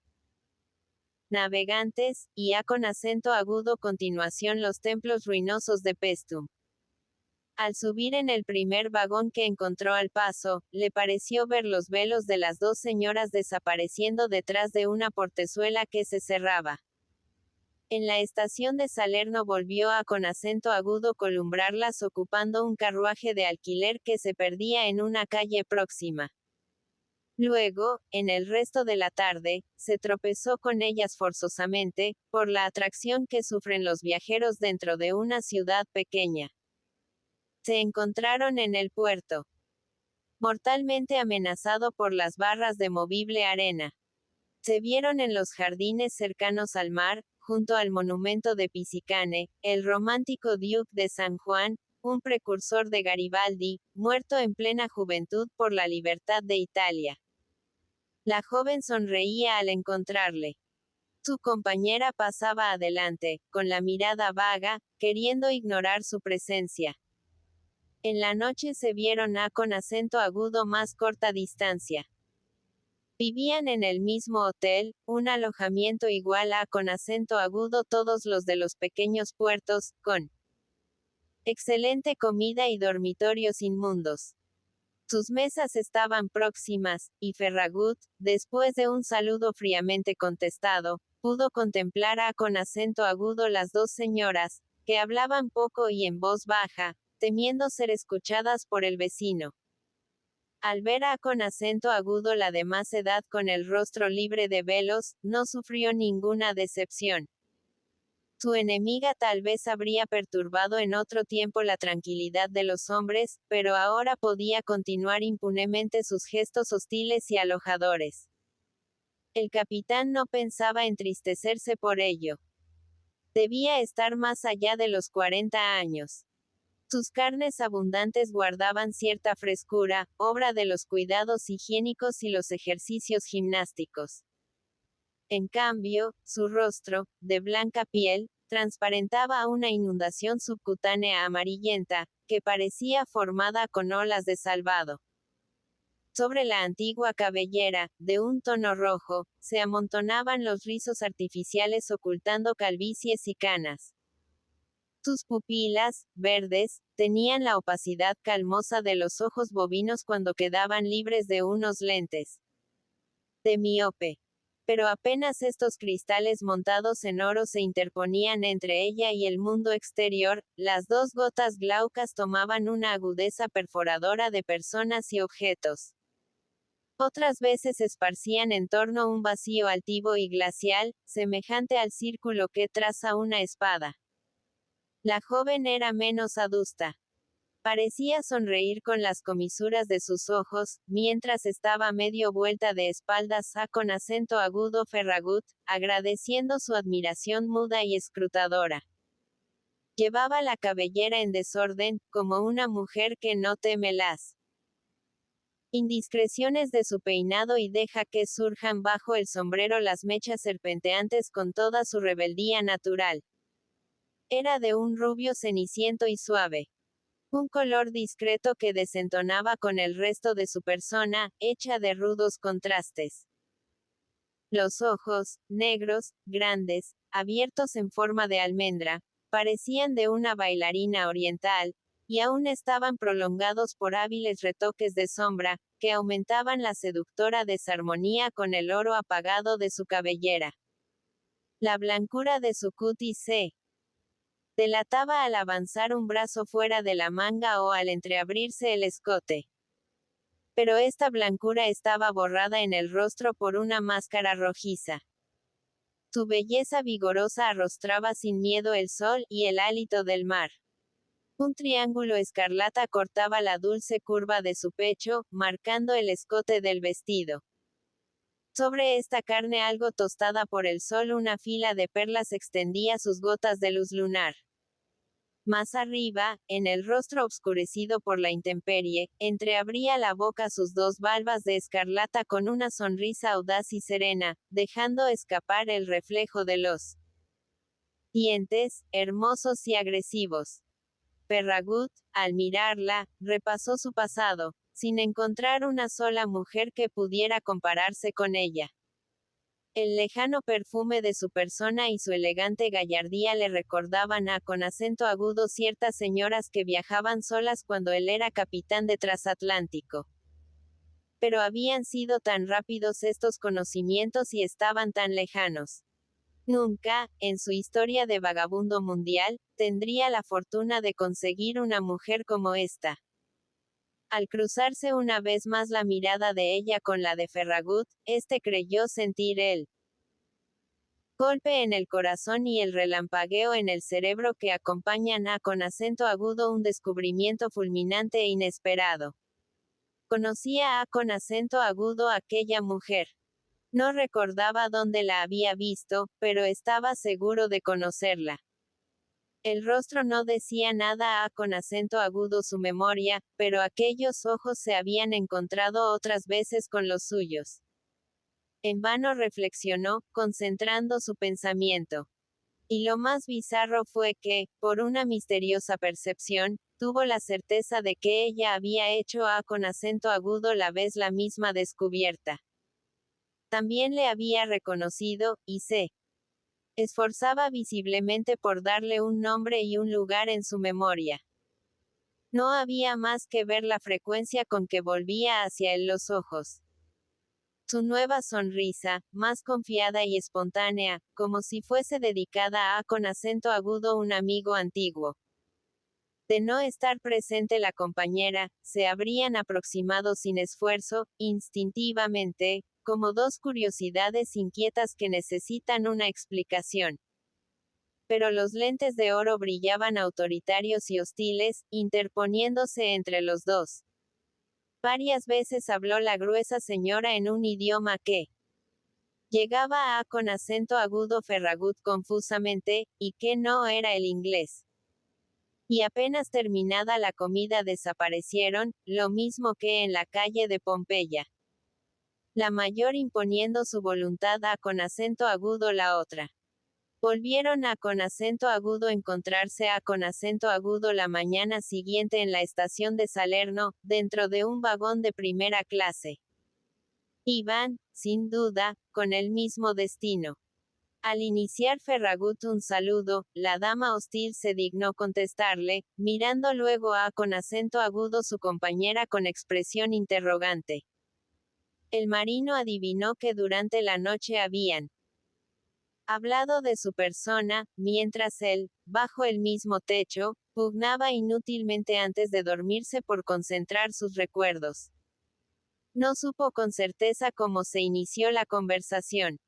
navegantes, y a con acento agudo continuación los templos ruinosos de Paestum. Al subir en el primer vagón que encontró al paso, le pareció ver los velos de las 2 señoras desapareciendo detrás de una portezuela que se cerraba. En la estación de Salerno volvió a con acento agudo columbrarlas ocupando un carruaje de alquiler que se perdía en una calle próxima. Luego, en el resto de la tarde, se tropezó con ellas forzosamente, por la atracción que sufren los viajeros dentro de una ciudad pequeña. Se encontraron en el puerto, mortalmente amenazado por las barras de movible arena. Se vieron en los jardines cercanos al mar, junto al monumento de Pisicane, el romántico Duque de San Juan, un precursor de Garibaldi, muerto en plena juventud por la libertad de Italia. La joven sonreía al encontrarle. Su compañera pasaba adelante, con la mirada vaga, queriendo ignorar su presencia. En la noche se vieron a con acento agudo más corta distancia. Vivían en el mismo hotel, un alojamiento igual a con acento agudo todos los de los pequeños puertos, con excelente comida y dormitorios inmundos. Sus mesas estaban próximas, y Ferragut, después de un saludo fríamente contestado, pudo contemplar a con acento agudo las 2 señoras, que hablaban poco y en voz baja, temiendo ser escuchadas por el vecino. Al ver a con acento agudo la de más edad con el rostro libre de velos, no sufrió ninguna decepción. Su enemiga tal vez habría perturbado en otro tiempo la tranquilidad de los hombres, pero ahora podía continuar impunemente sus gestos hostiles y alojadores. El capitán no pensaba entristecerse por ello. Debía estar más allá de los 40 años. Sus carnes abundantes guardaban cierta frescura, obra de los cuidados higiénicos y los ejercicios gimnásticos. En cambio, su rostro, de blanca piel, transparentaba una inundación subcutánea amarillenta, que parecía formada con olas de salvado. Sobre la antigua cabellera, de un tono rojo, se amontonaban los rizos artificiales ocultando calvicies y canas. Sus pupilas, verdes, tenían la opacidad calmosa de los ojos bovinos cuando quedaban libres de unos lentes de miope. Pero apenas estos cristales montados en oro se interponían entre ella y el mundo exterior, las 2 gotas glaucas tomaban una agudeza perforadora de personas y objetos. Otras veces esparcían en torno un vacío altivo y glacial, semejante al círculo que traza una espada. La joven era menos adusta. Parecía sonreír con las comisuras de sus ojos, mientras estaba medio vuelta de espaldas a con acento agudo Ferragut, agradeciendo su admiración muda y escrutadora. Llevaba la cabellera en desorden, como una mujer que no teme las indiscreciones de su peinado y deja que surjan bajo el sombrero las mechas serpenteantes con toda su rebeldía natural. Era de un rubio ceniciento y suave. Un color discreto que desentonaba con el resto de su persona, hecha de rudos contrastes. Los ojos, negros, grandes, abiertos en forma de almendra, parecían de una bailarina oriental, y aún estaban prolongados por hábiles retoques de sombra, que aumentaban la seductora desarmonía con el oro apagado de su cabellera. La blancura de su cutis se delataba al avanzar un brazo fuera de la manga o al entreabrirse el escote. Pero esta blancura estaba borrada en el rostro por una máscara rojiza. Su belleza vigorosa arrostraba sin miedo el sol y el hálito del mar. Un triángulo escarlata cortaba la dulce curva de su pecho, marcando el escote del vestido. Sobre esta carne algo tostada por el sol una fila de perlas extendía sus gotas de luz lunar. Más arriba, en el rostro obscurecido por la intemperie, entreabría la boca sus dos valvas de escarlata con una sonrisa audaz y serena, dejando escapar el reflejo de los dientes, hermosos y agresivos. Ferragut, al mirarla, repasó su pasado, sin encontrar una sola mujer que pudiera compararse con ella. El lejano perfume de su persona y su elegante gallardía le recordaban con acento agudo ciertas señoras que viajaban solas cuando él era capitán de transatlántico. Pero habían sido tan rápidos estos conocimientos y estaban tan lejanos. Nunca, en su historia de vagabundo mundial, tendría la fortuna de conseguir una mujer como esta. Al cruzarse una vez más la mirada de ella con la de Ferragut, este creyó sentir el golpe en el corazón y el relampagueo en el cerebro que acompañan con acento agudo un descubrimiento fulminante e inesperado. Conocía con acento agudo a aquella mujer. No recordaba dónde la había visto, pero estaba seguro de conocerla. El rostro no decía nada con acento agudo su memoria, pero aquellos ojos se habían encontrado otras veces con los suyos. En vano reflexionó, concentrando su pensamiento. Y lo más bizarro fue que, por una misteriosa percepción, tuvo la certeza de que ella había hecho con acento agudo la vez la misma descubierta. También le había reconocido, y se esforzaba visiblemente por darle un nombre y un lugar en su memoria. No había más que ver la frecuencia con que volvía hacia él los ojos. Su nueva sonrisa, más confiada y espontánea, como si fuese dedicada con acento agudo un amigo antiguo. De no estar presente la compañera, se habrían aproximado sin esfuerzo, instintivamente, como dos curiosidades inquietas que necesitan una explicación. Pero los lentes de oro brillaban autoritarios y hostiles, interponiéndose entre los dos. Varias veces habló la gruesa señora en un idioma que llegaba con acento agudo Ferragut confusamente, y que no era el inglés. Y apenas terminada la comida desaparecieron, lo mismo que en la calle de Pompeya. La mayor imponiendo su voluntad con acento agudo la otra. Volvieron con acento agudo encontrarse con acento agudo la mañana siguiente en la estación de Salerno, dentro de un vagón de primera clase. Iban, sin duda, con el mismo destino. Al iniciar Ferragut un saludo, la dama hostil se dignó contestarle, mirando luego con acento agudo su compañera con expresión interrogante. El marino adivinó que durante la noche habían hablado de su persona, mientras él, bajo el mismo techo, pugnaba inútilmente antes de dormirse por concentrar sus recuerdos. No supo con certeza cómo se inició la conversación.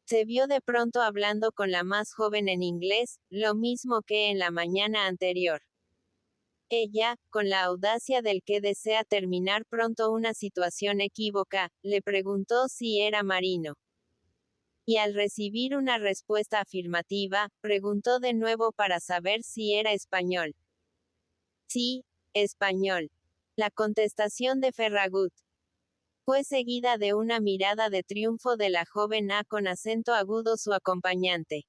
Se vio de pronto hablando con la más joven en inglés, lo mismo que en la mañana anterior. Ella, con la audacia del que desea terminar pronto una situación equívoca, le preguntó si era marino. Y al recibir una respuesta afirmativa, preguntó de nuevo para saber si era español. Sí, español. La contestación de Ferragut fue seguida de una mirada de triunfo de la joven con acento agudo su acompañante.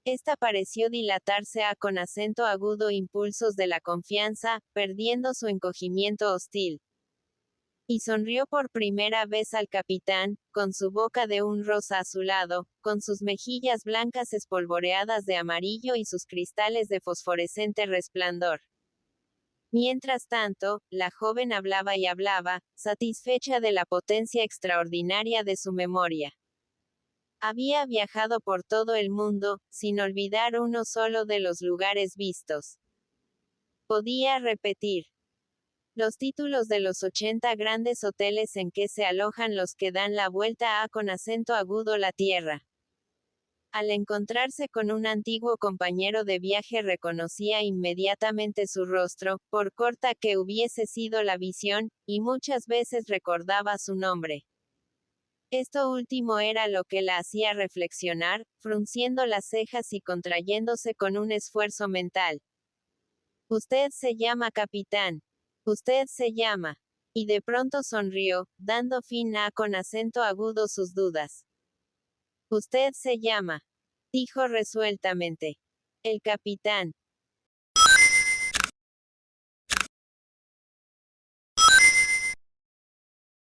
Esta pareció dilatarse con acento agudo impulsos de la confianza, perdiendo su encogimiento hostil. Y sonrió por primera vez al capitán, con su boca de un rosa azulado, con sus mejillas blancas espolvoreadas de amarillo y sus cristales de fosforescente resplandor. Mientras tanto, la joven hablaba y hablaba, satisfecha de la potencia extraordinaria de su memoria. Había viajado por todo el mundo, sin olvidar uno solo de los lugares vistos. Podía repetir los títulos de los 80 grandes hoteles en que se alojan los que dan la vuelta con acento agudo la tierra. Al encontrarse con un antiguo compañero de viaje reconocía inmediatamente su rostro, por corta que hubiese sido la visión, y muchas veces recordaba su nombre. Esto último era lo que la hacía reflexionar, frunciendo las cejas y contrayéndose con un esfuerzo mental. Usted se llama capitán. Usted se llama. Y de pronto sonrió, dando fin con acento agudo sus dudas. Usted se llama. Dijo resueltamente. El capitán.